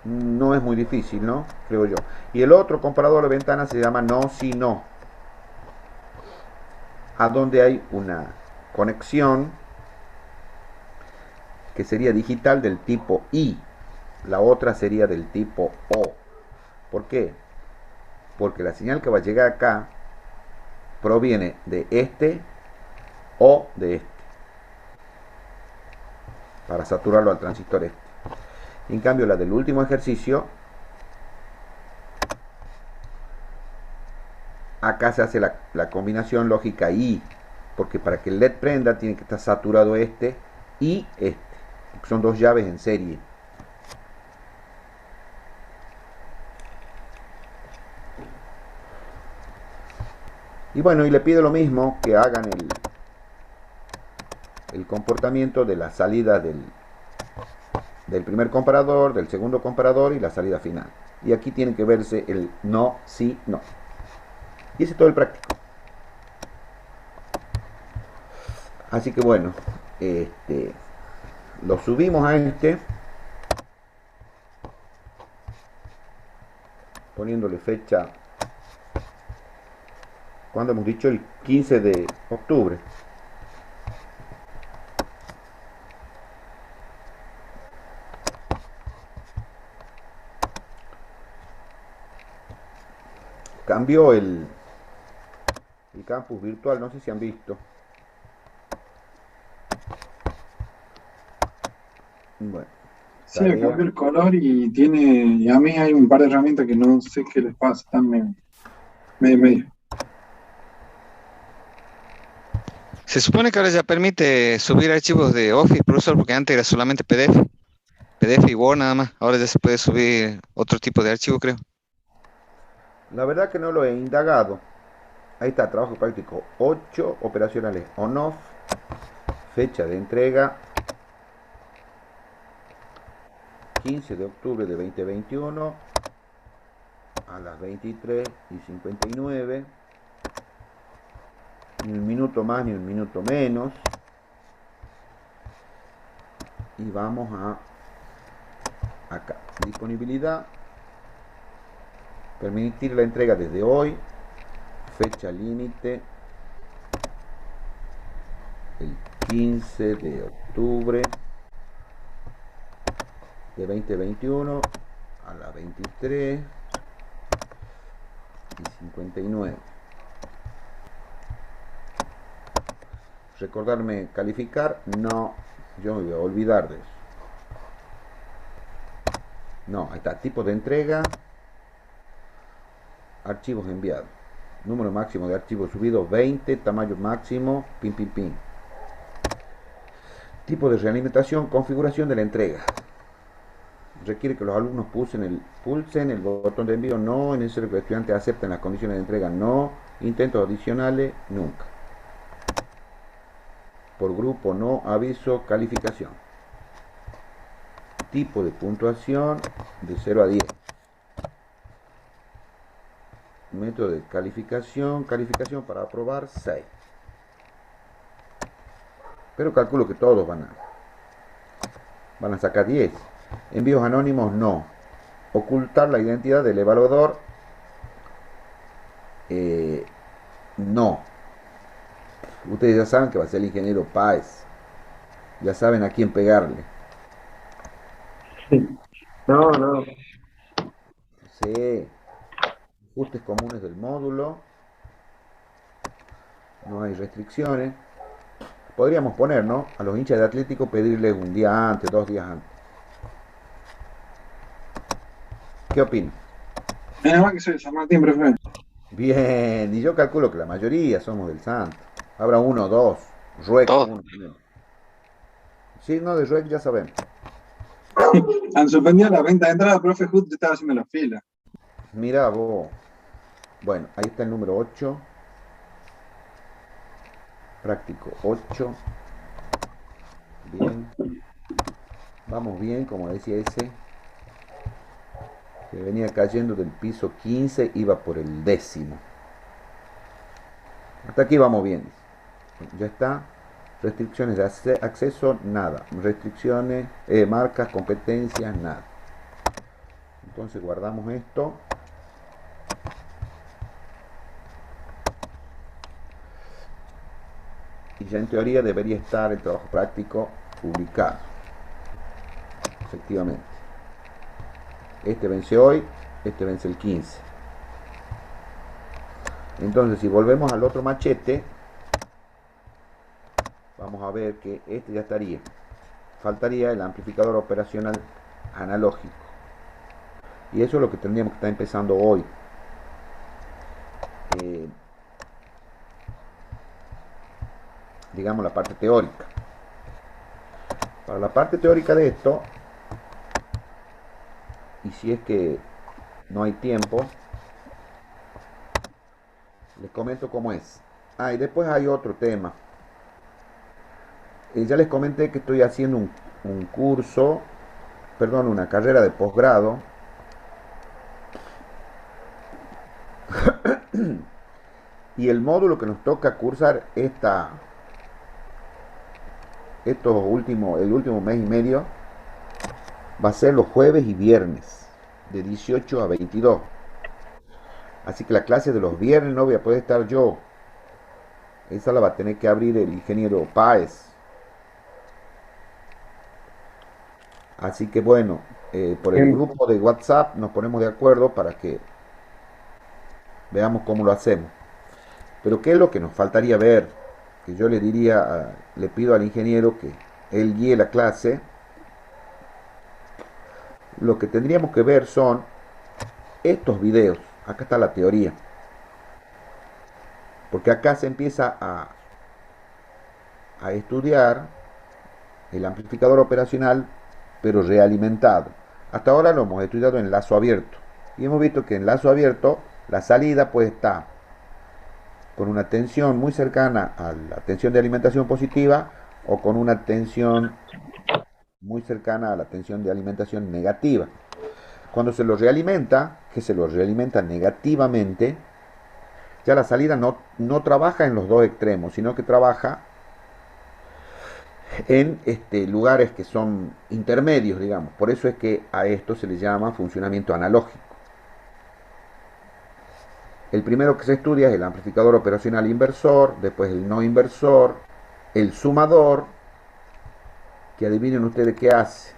No es muy difícil, ¿no? Creo yo. Y el otro comparador de ventana se llama no, sí, no. A donde hay una conexión que sería digital del tipo I. La otra sería del tipo O. ¿Por qué? Porque la señal que va a llegar acá proviene de este o de este, para saturarlo al transistor este. En cambio, la del último ejercicio, acá se hace la combinación lógica I, porque para que el LED prenda tiene que estar saturado este y este. Son dos llaves en serie. Y bueno, y le pido lo mismo, que hagan el comportamiento de la salida del primer comparador, del segundo comparador y la salida final. Y aquí tiene que verse el no, sí, no. Y ese es todo el práctico. Así que bueno, lo subimos a poniéndole fecha, cuando hemos dicho el 15 de octubre. Cambió el campus virtual, no sé si han visto. Bueno, Sí, le cambió el color y a mí hay un par de herramientas que no sé qué les pasa, están medio. Se supone que ahora ya permite subir archivos de Office, profesor, porque antes era solamente PDF y Word nada más. Ahora ya se puede subir otro tipo de archivo, creo. la verdad que no lo he indagado. Ahí está, trabajo práctico 8, operacionales on-off, fecha de entrega 15 de octubre de 2021 a las 23:59. Ni un minuto más ni un minuto menos. Y vamos a acá, disponibilidad, permitir la entrega desde hoy, fecha límite el 15 de octubre de 2021 a las 23:59. Recordarme calificar, no, yo me voy a olvidar de eso. No, ahí está, tipo de entrega, archivos enviados, número máximo de archivos subidos 20, tamaño máximo, pin pin pin. Tipo de realimentación, configuración de la entrega. Requiere que los alumnos pulsen el botón de envío, no. Es necesario que los estudiantes acepten las condiciones de entrega, no. Intentos adicionales, nunca. Por grupo, no. Aviso, calificación. Tipo de puntuación de 0 a 10. Método de calificación para aprobar 6. Pero calculo que todos van a sacar 10. Envíos anónimos, no. Ocultar la identidad del evaluador, no. Ustedes ya saben que va a ser el ingeniero Páez. Ya saben a quién pegarle. No. Sí. Ajustes comunes del módulo. No hay restricciones. Podríamos poner, ¿no? A los hinchas de Atlético pedirles un día antes, 2 días antes. ¿Qué opinan? Menos mal que soy de San Martín, profe. Bien, y yo calculo que la mayoría somos del Santo. Habrá uno o dos. Rueck, uno. Signo de Rueck ya sabemos. Han suspendido la venta de entrada, profe, justo estaba haciendo la fila. Mira vos. Bueno, ahí está el número 8. Práctico 8. Bien. Vamos bien, como decía ese. Que venía cayendo del piso 15, iba por el 10º. Hasta aquí vamos bien. Ya está. Restricciones de acceso, nada. Restricciones, marcas, competencias, nada. Entonces guardamos esto. Y ya en teoría debería estar el trabajo práctico publicado. Efectivamente. Este vence hoy, este vence el 15. Entonces si volvemos al otro machete, vamos a ver que este ya estaría. Faltaría el amplificador operacional analógico. Y eso es lo que tendríamos que estar empezando hoy. Digamos la parte teórica. Para la parte teórica de esto, y si es que no hay tiempo, les comento cómo es. Y después hay otro tema. Ya les comenté que estoy haciendo un curso, perdón, una carrera de posgrado. Y el módulo que nos toca cursar el último mes y medio va a ser los jueves y viernes, de 18 a 22. Así que la clase de los viernes no voy a poder estar yo. Esa la va a tener que abrir el ingeniero Páez. Así que bueno, por el grupo de WhatsApp nos ponemos de acuerdo para que veamos cómo lo hacemos. Pero ¿qué es lo que nos faltaría ver? Que yo le diría, le pido al ingeniero que él guíe la clase. Lo que tendríamos que ver son estos videos. Acá está la teoría. Porque acá se empieza a estudiar el amplificador operacional, pero realimentado. Hasta ahora lo hemos estudiado en lazo abierto. Y hemos visto que en lazo abierto la salida puede estar con una tensión muy cercana a la tensión de alimentación positiva o con una tensión muy cercana a la tensión de alimentación negativa. Cuando se lo realimenta, que se lo realimenta negativamente, ya la salida no trabaja en los dos extremos, sino que trabaja en lugares que son intermedios, digamos. Por eso es que a esto se le llama funcionamiento analógico. El primero que se estudia es el amplificador operacional inversor, después el no inversor, el sumador, que adivinen ustedes qué hace.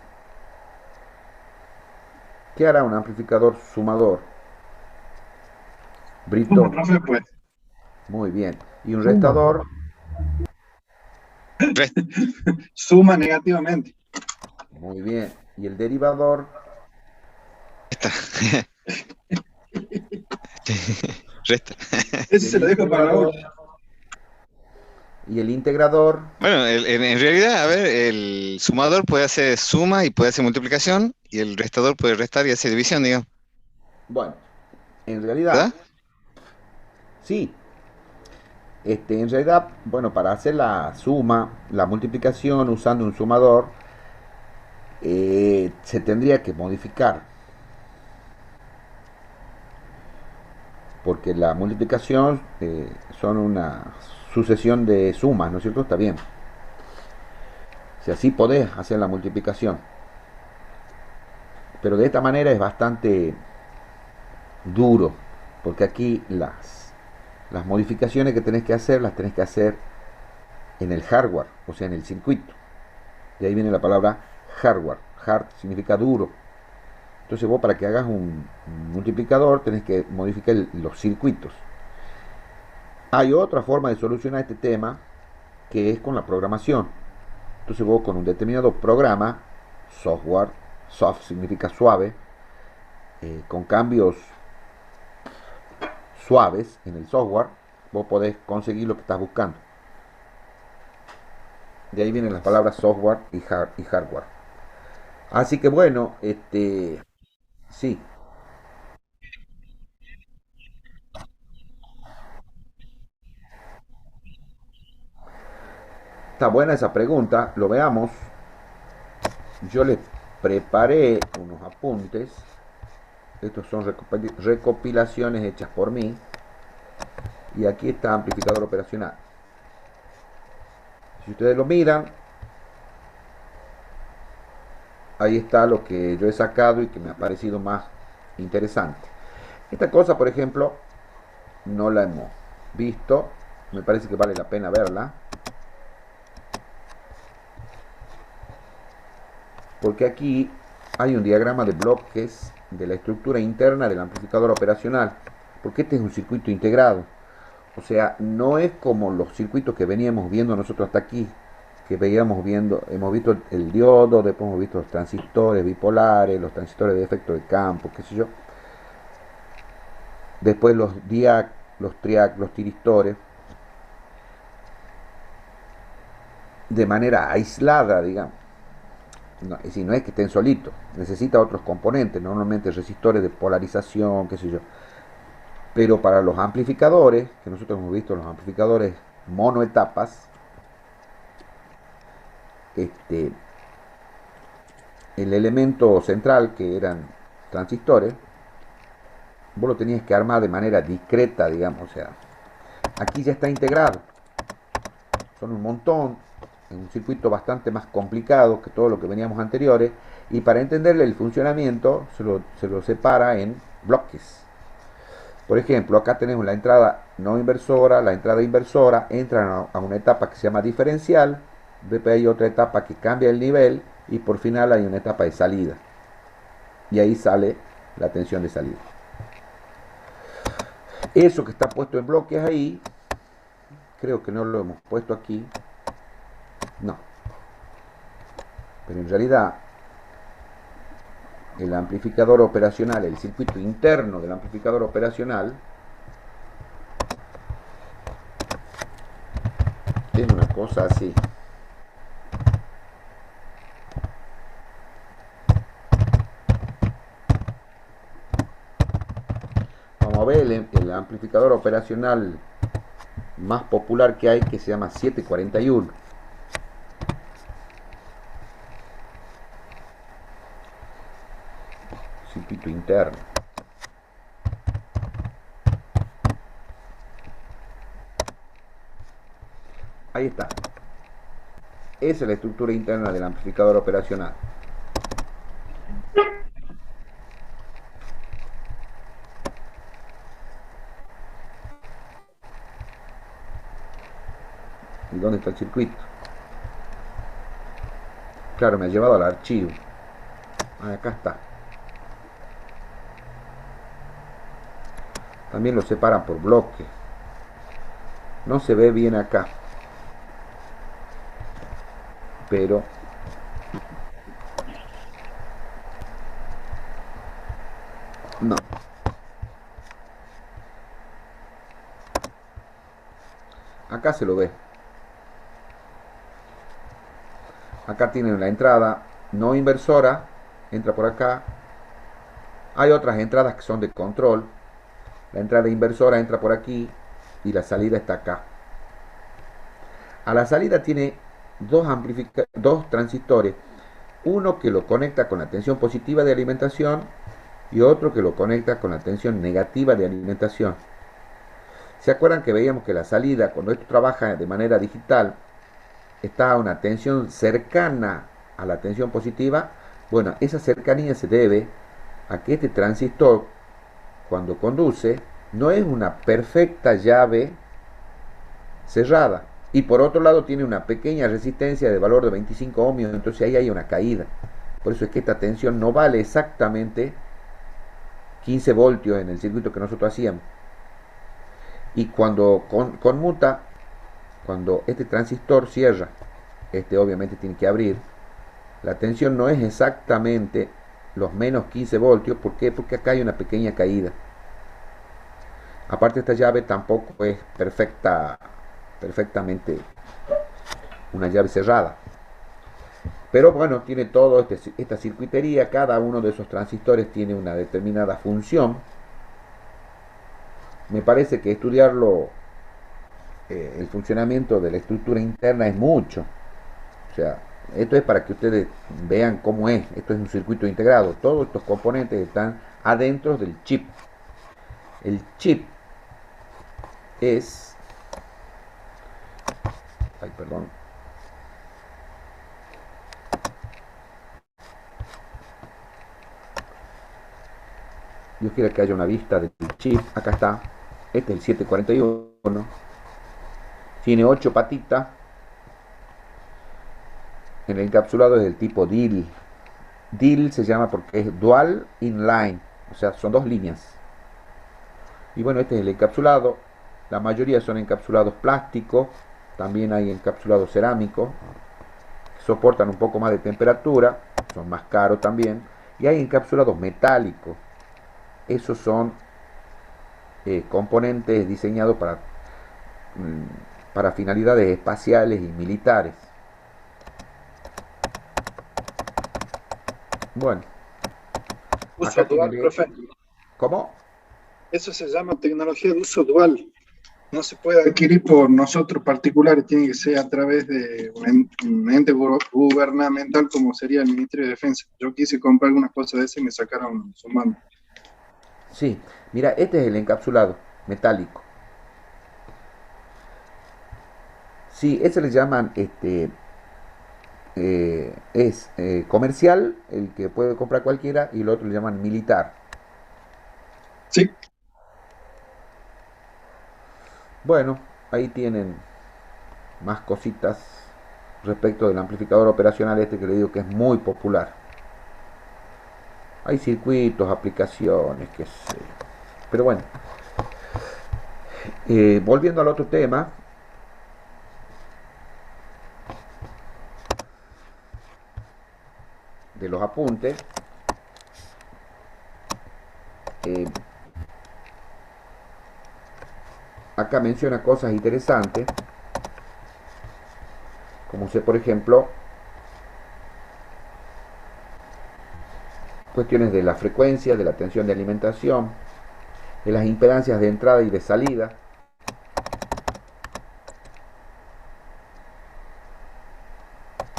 ¿Qué hará un amplificador sumador? Brito. Profe, pues, Muy bien. Y un restador, suma negativamente. muy bien. Y el derivador, Resta. Ese se lo dejo para la última. y el integrador, Bueno, en realidad, a ver, el sumador puede hacer suma y puede hacer multiplicación, y el restador puede restar y hacer división, digamos, bueno, en realidad, ¿verdad? sí. En realidad, bueno, para hacer la suma, la multiplicación usando un sumador, se tendría que modificar. Porque la multiplicación son una sucesión de sumas, ¿no es cierto? Está bien. Si así podés hacer la multiplicación. Pero de esta manera es bastante duro, porque aquí las modificaciones que tenés que hacer, las tenés que hacer en el hardware, o sea, en el circuito. De ahí viene la palabra hardware. Hard significa duro. Entonces vos para que hagas un multiplicador tenés que modificar los circuitos. Hay otra forma de solucionar este tema que es con la programación. Entonces vos con un determinado programa, software, soft significa suave, con cambios suaves en el software, vos podés conseguir lo que estás buscando. De ahí vienen las palabras software y hardware. Así que bueno, sí, está buena esa pregunta, lo veamos. Yo les preparé unos apuntes. Estos son recopilaciones hechas por mí. Y aquí está amplificador operacional. Si ustedes lo miran, ahí está lo que yo he sacado y que me ha parecido más interesante. Esta cosa, por ejemplo, no la hemos visto. Me parece que vale la pena verla. Porque aquí hay un diagrama de bloques de la estructura interna del amplificador operacional. Porque este es un circuito integrado. O sea, no es como los circuitos que veníamos viendo nosotros hasta aquí, que hemos visto el diodo, después hemos visto los transistores bipolares, los transistores de efecto de campo, qué sé yo. Después los diac, los triac, los tiristores, de manera aislada, digamos. No, es decir, no es que estén solitos, necesita otros componentes, normalmente resistores de polarización, qué sé yo. Pero para los amplificadores, que nosotros hemos visto los amplificadores monoetapas, este, el elemento central, que eran transistores, vos lo tenías que armar de manera discreta, digamos. O sea, aquí ya está integrado. Son un montón, en un circuito bastante más complicado que todo lo que veníamos anteriores, y para entenderle el funcionamiento se lo separa en bloques. Por ejemplo, acá tenemos la entrada no inversora, la entrada inversora, entran a una etapa que se llama diferencial, después hay otra etapa que cambia el nivel, y por final hay una etapa de salida. Y ahí sale la tensión de salida. Eso que está puesto en bloques ahí, creo que no lo hemos puesto aquí. No. Pero en realidad, el amplificador operacional, el circuito interno del amplificador operacional, tiene una cosa así. Vamos a ver el amplificador operacional más popular que hay, que se llama 741. Circuito interno. Ahí está. Esa es la estructura interna del amplificador operacional. ¿Y dónde está el circuito? Claro, me ha llevado al archivo. Acá está. También lo separan por bloques. No se ve bien acá, pero no. Acá se lo ve. Acá tienen la entrada no inversora, entra por acá. Hay otras entradas que son de control. La entrada inversora entra por aquí y la salida está acá. A la salida tiene dos transistores. Uno que lo conecta con la tensión positiva de alimentación y otro que lo conecta con la tensión negativa de alimentación. ¿Se acuerdan que veíamos que la salida, cuando esto trabaja de manera digital, está a una tensión cercana a la tensión positiva? Bueno, esa cercanía se debe a que este transistor, cuando conduce, no es una perfecta llave cerrada. Y por otro lado tiene una pequeña resistencia de valor de 25 ohmios, entonces ahí hay una caída. Por eso es que esta tensión no vale exactamente 15 voltios en el circuito que nosotros hacíamos. Y cuando conmuta, cuando este transistor cierra, este obviamente tiene que abrir, la tensión no es exactamente los menos 15 voltios. ¿Por qué? Porque acá hay una pequeña caída. Aparte, esta llave tampoco es perfectamente una llave cerrada. Pero bueno, tiene todo esta circuitería. Cada uno de esos transistores tiene una determinada función. Me parece que estudiarlo, el funcionamiento de la estructura interna, es mucho. O sea, esto es para que ustedes vean cómo es. Esto es un circuito integrado. Todos estos componentes están adentro del chip. El chip es... Ay, perdón. Dios quiera que haya una vista del chip. Acá está. Este es el 741. Tiene 8 patitas. En el encapsulado es del tipo DIL. DIL se llama porque es Dual Inline. O sea, son dos líneas. Y bueno, este es el encapsulado. La mayoría son encapsulados plásticos. También hay encapsulados cerámicos. Soportan un poco más de temperatura. Son más caros también. Y hay encapsulados metálicos. Esos son componentes diseñados para finalidades espaciales y militares. Bueno. Uso dual, profe. ¿Cómo? Eso se llama tecnología de uso dual. no se puede adquirir por nosotros particulares, tiene que ser a través de un ente gubernamental como sería el Ministerio de Defensa. Yo quise comprar algunas cosas de ese y me sacaron su mando. Sí, mira, este es el encapsulado metálico. Sí, ese le llaman, es comercial, el que puede comprar cualquiera, y el otro le llaman militar. Sí, Bueno, ahí tienen más cositas respecto del amplificador operacional este que le digo que es muy popular. Hay circuitos, aplicaciones, qué sé. Pero bueno, volviendo al otro tema, de los apuntes, eh, acá menciona cosas interesantes, como sé, por ejemplo, cuestiones de la frecuencia, de la tensión de alimentación, de las impedancias de entrada y de salida.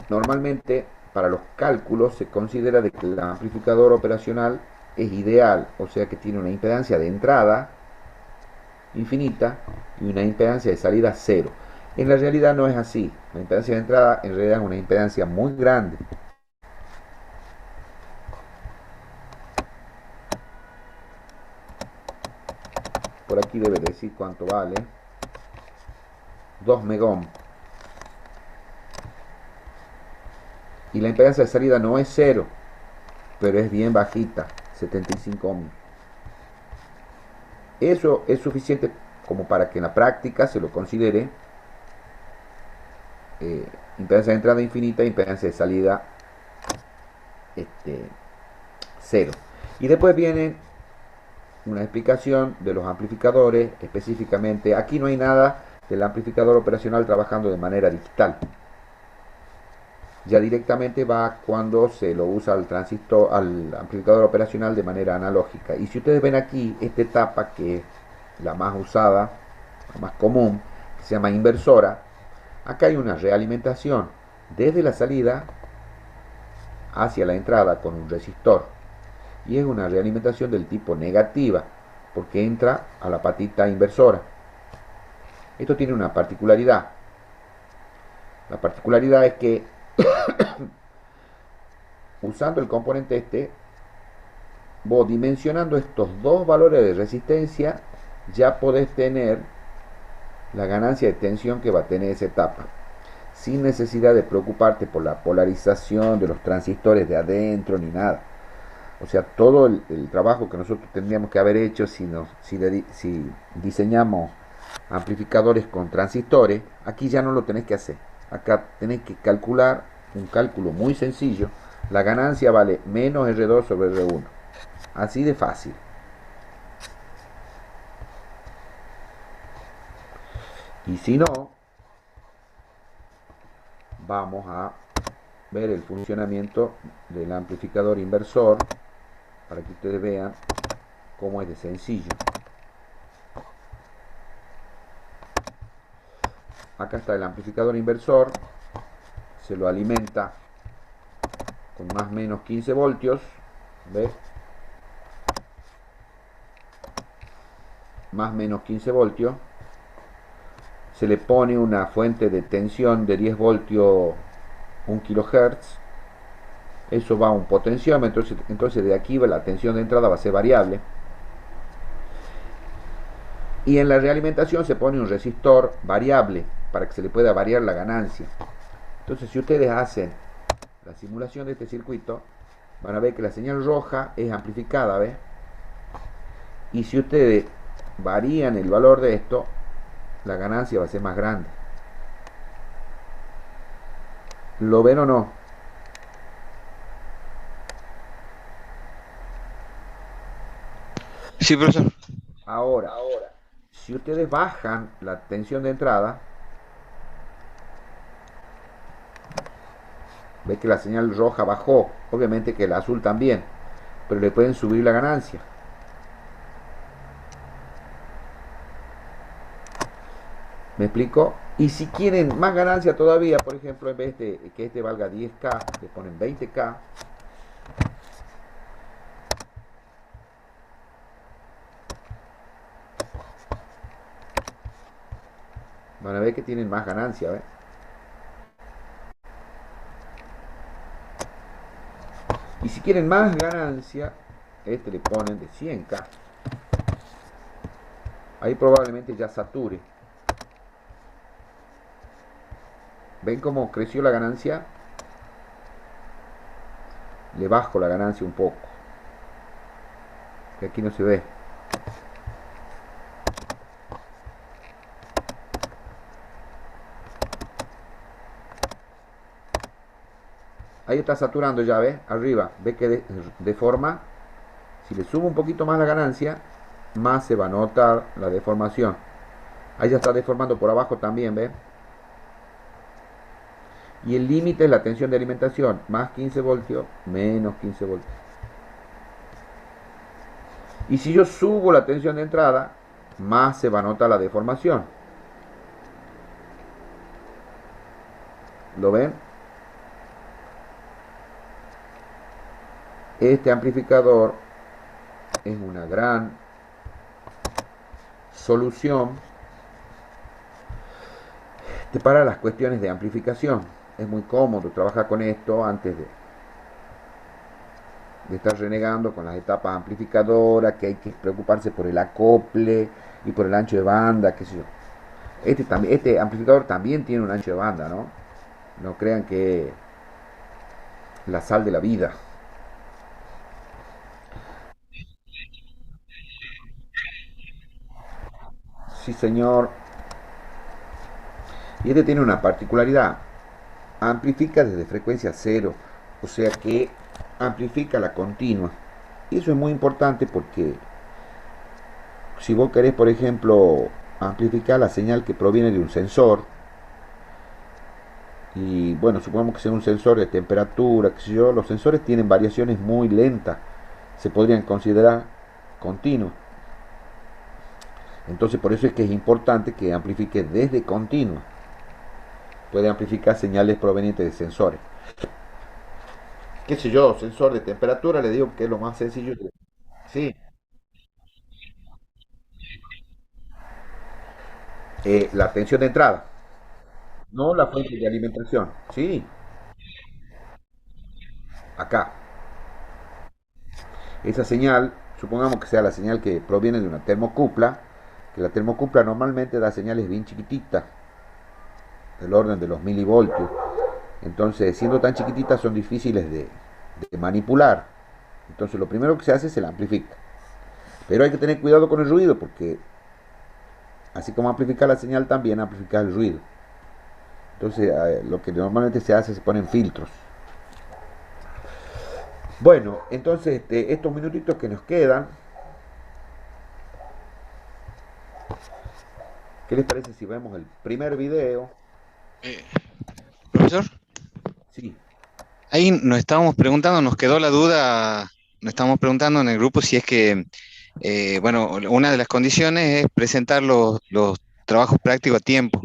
Normalmente, para los cálculos se considera de que el amplificador operacional es ideal, o sea que tiene una impedancia de entrada infinita y una impedancia de salida cero. En la realidad no es así. La impedancia de entrada en realidad es una impedancia muy grande. Por aquí debe decir cuánto vale. 2 megohm. Y la impedancia de salida no es cero, pero es bien bajita, 75 ohms. Eso es suficiente como para que en la práctica se lo considere impedancia de entrada infinita, impedancia de salida cero. Y después viene una explicación de los amplificadores, específicamente aquí no hay nada del amplificador operacional trabajando de manera digital. Ya directamente va cuando se lo usa al transistor, al amplificador operacional de manera analógica. Y si ustedes ven aquí esta etapa que es la más usada, la más común, que se llama inversora, acá hay una realimentación desde la salida hacia la entrada con un resistor. Y es una realimentación del tipo negativa, porque entra a la patita inversora. Esto tiene una particularidad. La particularidad es que usando el componente vos dimensionando estos dos valores de resistencia, ya podés tener la ganancia de tensión que va a tener esa etapa, sin necesidad de preocuparte por la polarización de los transistores de adentro ni nada. O sea, todo el trabajo que nosotros tendríamos que haber hecho si diseñamos amplificadores con transistores, aquí ya no lo tenés que hacer. Acá tenés que calcular un cálculo muy sencillo. La ganancia vale menos R2 sobre R1. Así de fácil. Y si no, vamos a ver el funcionamiento del amplificador inversor para que ustedes vean cómo es de sencillo. Acá está el amplificador inversor, se lo alimenta con más o menos 15 voltios, ¿ves? Más o menos 15 voltios. Se le pone una fuente de tensión de 10 voltios 1 kHz. Eso va a un potenciómetro, entonces de aquí la tensión de entrada va a ser variable. Y en la realimentación se pone un resistor variable para que se le pueda variar la ganancia. Entonces si ustedes hacen la simulación de este circuito, van a ver que la señal roja es amplificada, ¿ves? Y si ustedes varían el valor de esto, la ganancia va a ser más grande. ¿Lo ven o no? Sí, profesor. Ahora, si ustedes bajan la tensión de entrada, ve que la señal roja bajó, obviamente que el azul también, pero le pueden subir la ganancia. ¿Me explico? Y si quieren más ganancia todavía, por ejemplo, en vez de que este valga 10K, le ponen 20K. Van a ver que tienen más ganancia, ¿ves? Y si quieren más ganancia, este le ponen de 100K. Ahí probablemente ya sature. ¿Ven cómo creció la ganancia? Le bajo la ganancia un poco. Que aquí no se ve. Ahí está saturando ya, ¿ves? Arriba. ¿Ves que deforma? Si le subo un poquito más la ganancia, más se va a notar la deformación. Ahí ya está deformando por abajo también, ¿ves? Y el límite es la tensión de alimentación, más 15 voltios, menos 15 voltios. Y si yo subo la tensión de entrada, más se va a notar la deformación. ¿Lo ven? Este amplificador es una gran solución para las cuestiones de amplificación. Es muy cómodo trabajar con esto antes de estar renegando con las etapas amplificadoras, que hay que preocuparse por el acople y por el ancho de banda, qué sé yo. Este amplificador también tiene un ancho de banda, ¿no? No crean que es la sal de la vida. Sí, señor. Y este tiene una particularidad. Amplifica desde frecuencia cero, o sea que amplifica la continua. Y eso es muy importante porque si vos querés, por ejemplo, amplificar la señal que proviene de un sensor, y bueno, supongamos que sea un sensor de temperatura, qué sé yo, los sensores tienen variaciones muy lentas, se podrían considerar continuos. Entonces por eso es que es importante que amplifique desde continua. Puede amplificar señales provenientes de sensores. Qué sé yo, sensor de temperatura, le digo que es lo más sencillo. Sí, la tensión de entrada, no la fuente de alimentación. Sí, acá. Esa señal, supongamos que sea la señal que proviene de una termocupla, que la termocupla normalmente da señales bien chiquititas, del orden de los milivoltios. Entonces, siendo tan chiquititas, son difíciles de manipular. Entonces, lo primero que se hace es se la amplifica. Pero hay que tener cuidado con el ruido, porque así como amplificar la señal, también amplificar el ruido. Entonces, lo que normalmente se hace, se ponen filtros. Bueno, entonces estos minutitos que nos quedan, ¿qué les parece si vemos el primer video? Eh, Profesor, Sí, ahí nos estábamos preguntando, nos quedó la duda, nos estábamos preguntando en el grupo si es que, bueno, una de las condiciones es presentar los trabajos prácticos a tiempo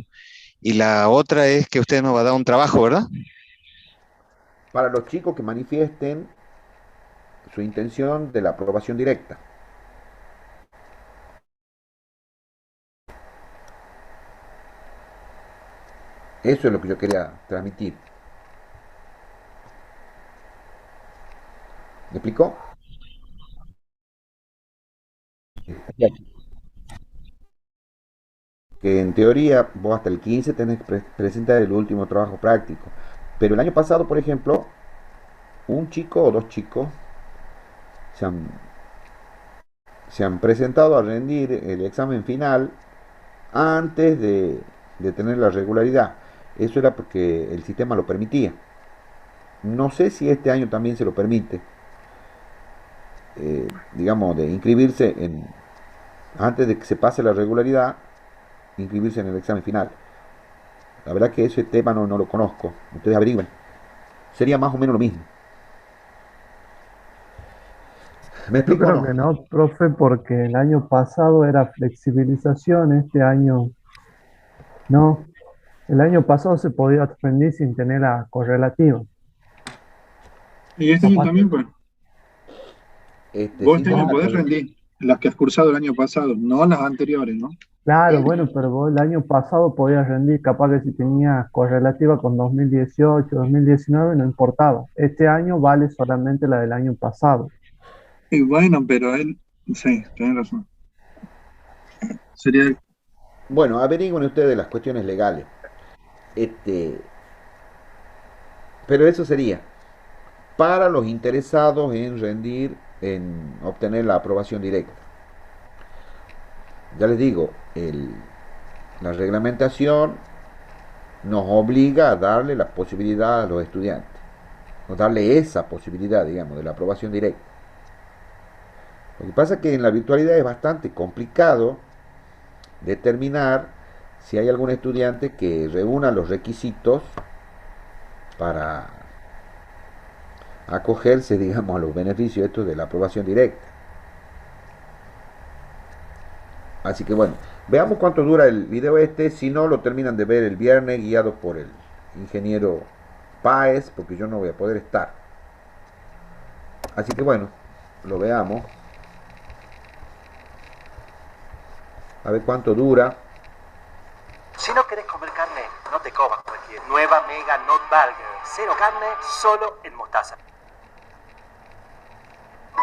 y la otra es que usted nos va a dar un trabajo, ¿verdad? para los chicos que manifiesten su intención de la aprobación directa. Eso es lo que yo quería transmitir. ¿Me explicó? Que en teoría vos hasta el 15 tenés que presentar el último trabajo práctico. Pero el año pasado, por ejemplo, un chico o dos chicos se han, se han presentado a rendir el examen final antes de tener la regularidad. Eso era porque el sistema lo permitía. No sé si este año también se lo permite, digamos, de inscribirse antes de que se pase la regularidad, inscribirse en el examen final. La verdad que ese tema no lo conozco. Ustedes averigüen. Sería más o menos lo mismo. ¿Me Yo explico o creo no? que no, profe, porque el año pasado era flexibilización, este año No, el año pasado se podía rendir sin tener la correlativa. Y este año Capaz también, pues. Vos Sí este tenés año la podés rendir las que has cursado el año pasado, no las anteriores, ¿no? claro, bueno, pero vos el año pasado podías rendir, capaz que si tenías correlativa con 2018, 2019, no importaba. Este año vale solamente la del año pasado. Y bueno, pero él, sí, tenés razón. Sería, Bueno, averigüen ustedes las cuestiones legales. Este, pero eso sería para los interesados en rendir, en obtener la aprobación directa. Ya les digo, la reglamentación nos obliga a darle la posibilidad a los estudiantes, o darle esa posibilidad, digamos, de la aprobación directa. Lo que pasa es que en la virtualidad es bastante complicado determinar si hay algún estudiante que reúna los requisitos para acogerse, digamos, a los beneficios estos de la aprobación directa. Así que bueno, veamos cuánto dura el video este. Si no, lo terminan de ver el viernes guiado por el ingeniero Páez, porque yo no voy a poder estar. Así que bueno, lo veamos. A ver cuánto dura. Si no querés comer carne, no te comas cualquier nueva Mega Not Burger. Cero carne, solo en mostaza.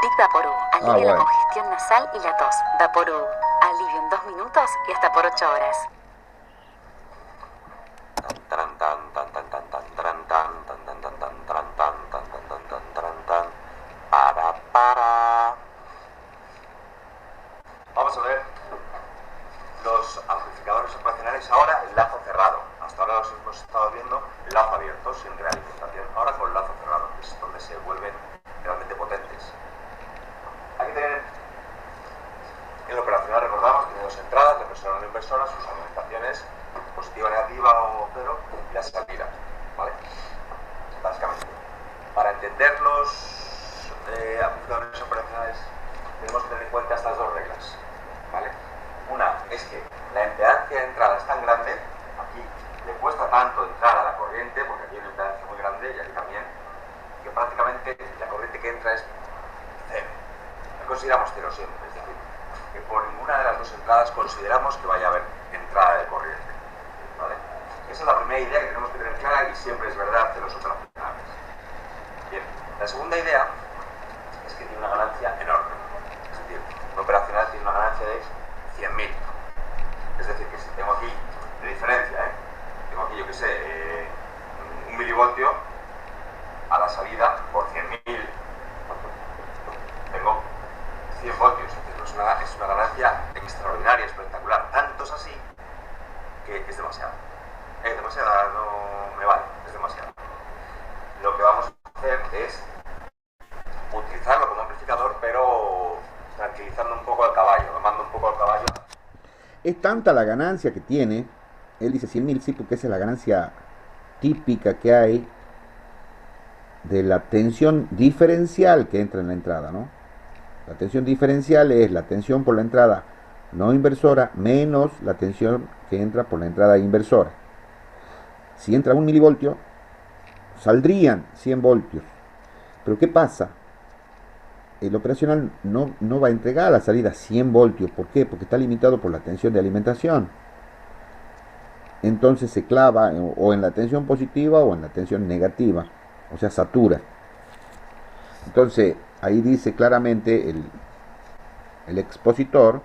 Dic Vaporub alivia la bueno. congestión nasal y la tos. Vaporub, alivio en 2 minutos y hasta por 8 horas. Vamos a ver los amplificadores operacionales ahora en lazo cerrado. Hasta ahora los hemos estado viendo en lazo abierto, sin realimentación. Ahora con lazo cerrado, que es donde se vuelven realmente potentes. Hay que tener en lo operacional, recordamos, tiene dos entradas, la inversora y la inversora, sus alimentaciones positiva, negativa o cero, y la salida, ¿vale? Básicamente. Para entender los amplificadores operacionales tenemos que tener en cuenta estas dos reglas, ¿vale? Una es que la impedancia de entrada es tan grande, aquí le cuesta tanto entrar a la corriente, porque aquí hay una impedancia muy grande y aquí también, que prácticamente la corriente que entra es cero. No consideramos cero siempre, es decir, que por ninguna de las dos entradas consideramos que vaya a haber entrada de corriente, ¿vale? Esa es la primera idea que tenemos que tener clara y siempre es verdad de los operacionales. Bien, la segunda idea es que tiene una ganancia enorme. Es decir, un operacional tiene una ganancia de 100.000. Es decir, que si tengo aquí, de diferencia, tengo aquí, yo que sé, 1 milivoltio a la salida por 100.000, tengo 100 voltios. Es una ganancia extraordinaria, espectacular. Tanto es así que es demasiado. Es demasiado, no me vale, es demasiado. Lo que vamos a hacer es utilizarlo como amplificador, pero tranquilizando un poco al caballo, domando un poco al caballo. Es tanta la ganancia que tiene. Él dice 100.000, sí, porque esa es la ganancia típica que hay de la tensión diferencial que entra en la entrada, ¿no? La tensión diferencial es la tensión por la entrada no inversora menos la tensión que entra por la entrada inversora. Si entra 1 milivoltio, saldrían 100 voltios. Pero ¿qué pasa? El operacional no va a entregar a la salida 100 voltios. ¿Por qué? Porque está limitado por la tensión de alimentación. Entonces se clava o en la tensión positiva o en la tensión negativa. O sea, satura. Entonces, ahí dice claramente el expositor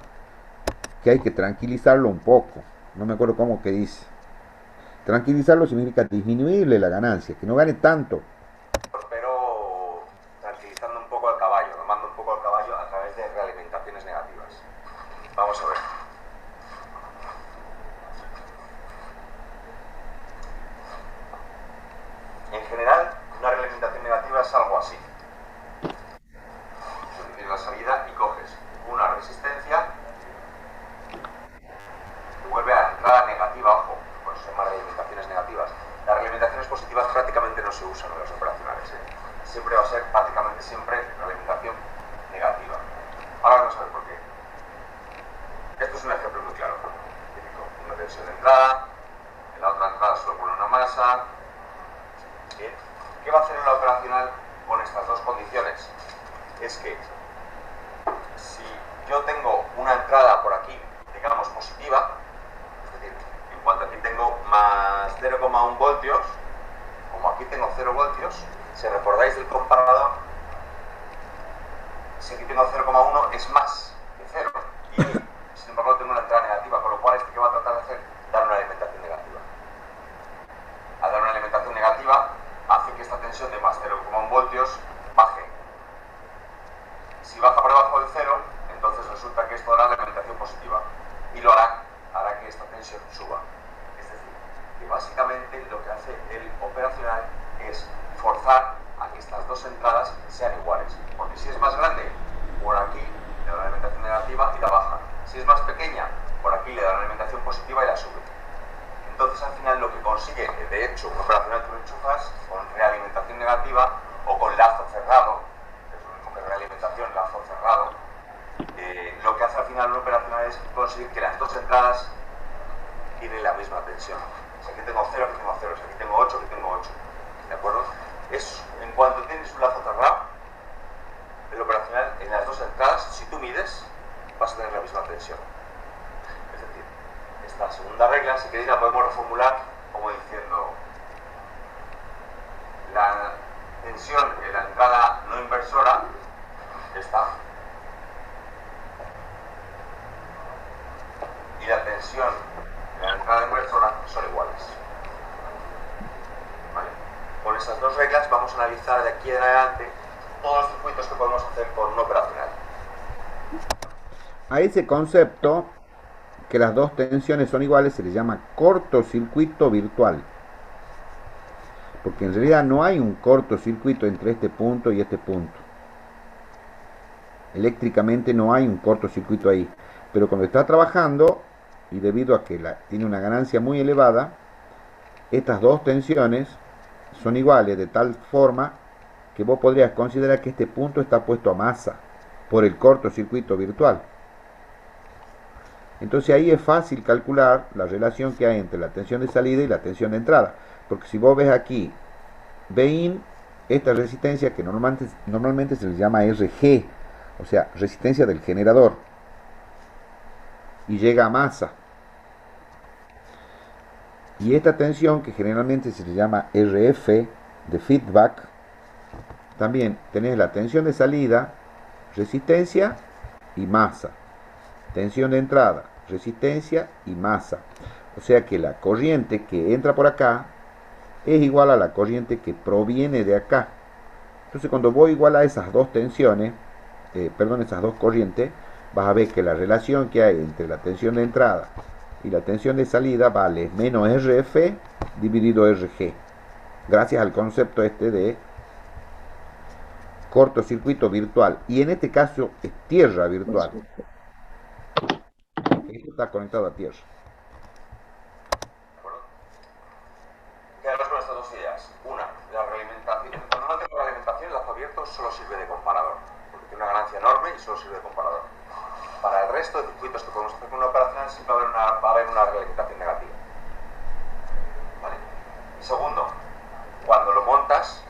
que hay que tranquilizarlo un poco. No me acuerdo cómo que dice. Tranquilizarlo significa disminuirle la ganancia, que no gane tanto. Pero tranquilizando un poco al caballo, domando un poco al caballo a través de realimentaciones negativas. Vamos a ver. En general, una realimentación negativa es algo así. Tienes la salida y coges una resistencia y vuelve a la entrada negativa, ojo, por eso se llama realimentaciones negativas. Las realimentaciones positivas prácticamente no se usan en los operacionales, Siempre va a ser prácticamente siempre realimentación negativa. Ahora vamos a ver por qué. Esto es un ejemplo muy claro. Una tensión de entrada, ¿qué va a hacer el operacional con estas dos condiciones? Es que si yo tengo una entrada por aquí, digamos positiva, es decir, en cuanto aquí tengo más 0,1 voltios, como aquí tengo 0 voltios, si recordáis del comparador, si aquí tengo 0,1 es más que 0, y sin embargo tengo una entrada negativa, con lo cual ¿qué va a tratar de hacer? Dar una alimentación negativa. Al dar una alimentación negativa, hace que esta tensión de más 0,1 voltios baje. Si baja por debajo del 0, entonces resulta que esto dará la alimentación positiva y lo hará que esta tensión suba. Es decir, que básicamente lo que hace el operacional es forzar a que estas dos entradas sean iguales, porque si es más grande, por aquí le da una alimentación negativa y la baja. Si es más pequeña, por aquí le da una alimentación positiva y la sube. Entonces al final lo que consigue, de hecho, un operacional que lo enchufas con realimentación negativa o con lazo cerrado, que es lo mismo que realimentación, lazo cerrado, lo que hace al final un operacional es conseguir que las dos entradas tienen la misma tensión. Si aquí tengo 0, aquí tengo 0, si aquí tengo 8, aquí tengo 8. ¿De acuerdo? En cuanto tienes un lazo cerrado, el operacional en las dos entradas, si tú mides, vas a tener la misma tensión. Es decir, esta segunda regla, si queréis, la podemos reformular como diciendo la tensión en la entrada no inversora está y la tensión en la entrada inversora son iguales. ¿Vale? Con esas dos reglas vamos a analizar de aquí en adelante todos los circuitos que podemos hacer con un operacional. A ese concepto, que las dos tensiones son iguales, se le llama cortocircuito virtual. Porque en realidad no hay un cortocircuito entre este punto y este punto. Eléctricamente no hay un cortocircuito ahí. Pero cuando está trabajando, y debido a que tiene una ganancia muy elevada, estas dos tensiones son iguales de tal forma que vos podrías considerar que este punto está puesto a masa por el cortocircuito virtual. Entonces ahí es fácil calcular la relación que hay entre la tensión de salida y la tensión de entrada. Porque si vos ves aquí, Bin, esta resistencia que normalmente se le llama RG, o sea, resistencia del generador, y llega a masa. Y esta tensión, que generalmente se le llama RF, de feedback, también tenés la tensión de salida, resistencia y masa. Tensión de entrada, resistencia y masa. O sea que la corriente que entra por acá es igual a la corriente que proviene de acá. Entonces cuando voy igual a esas dos tensiones, esas dos corrientes, vas a ver que la relación que hay entre la tensión de entrada y la tensión de salida vale menos RF dividido RG. Gracias al concepto de cortocircuito virtual. Y en este caso es tierra virtual. Esto está conectado a tierra. Quedaros con estas dos ideas. Una, la realimentación. Cuando no tengo realimentación, el lazo abierto solo sirve de comparador, porque tiene una ganancia enorme y solo sirve de comparador. Para el resto de circuitos que podemos hacer con una operacional siempre va a haber una realimentación negativa. ¿Vale? Y segundo, cuando lo montas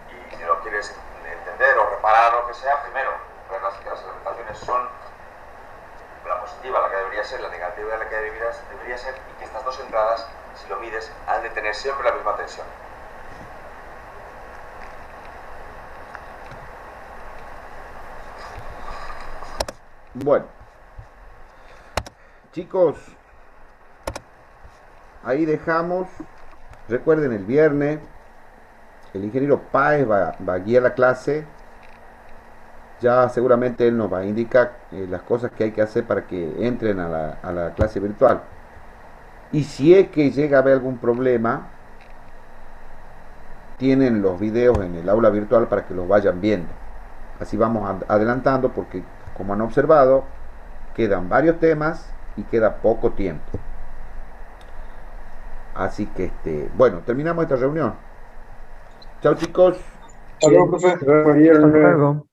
y si lo quieres entender o reparar o lo que sea, primero, verás que las realimentaciones son la positiva, la que debería ser, la negativa, la que debería ser, y que estas dos entradas, si lo mides, han de tener siempre la misma tensión. Bueno, chicos, ahí dejamos. Recuerden, el viernes el ingeniero Páez va a guiar la clase. Ya seguramente él nos va a indicar las cosas que hay que hacer para que entren a la clase virtual. Y si es que llega a haber algún problema, tienen los videos en el aula virtual para que los vayan viendo. Así vamos adelantando, porque como han observado, quedan varios temas y queda poco tiempo. Así que bueno, terminamos esta reunión. Chao, chicos. Hasta luego, profe. Hasta luego.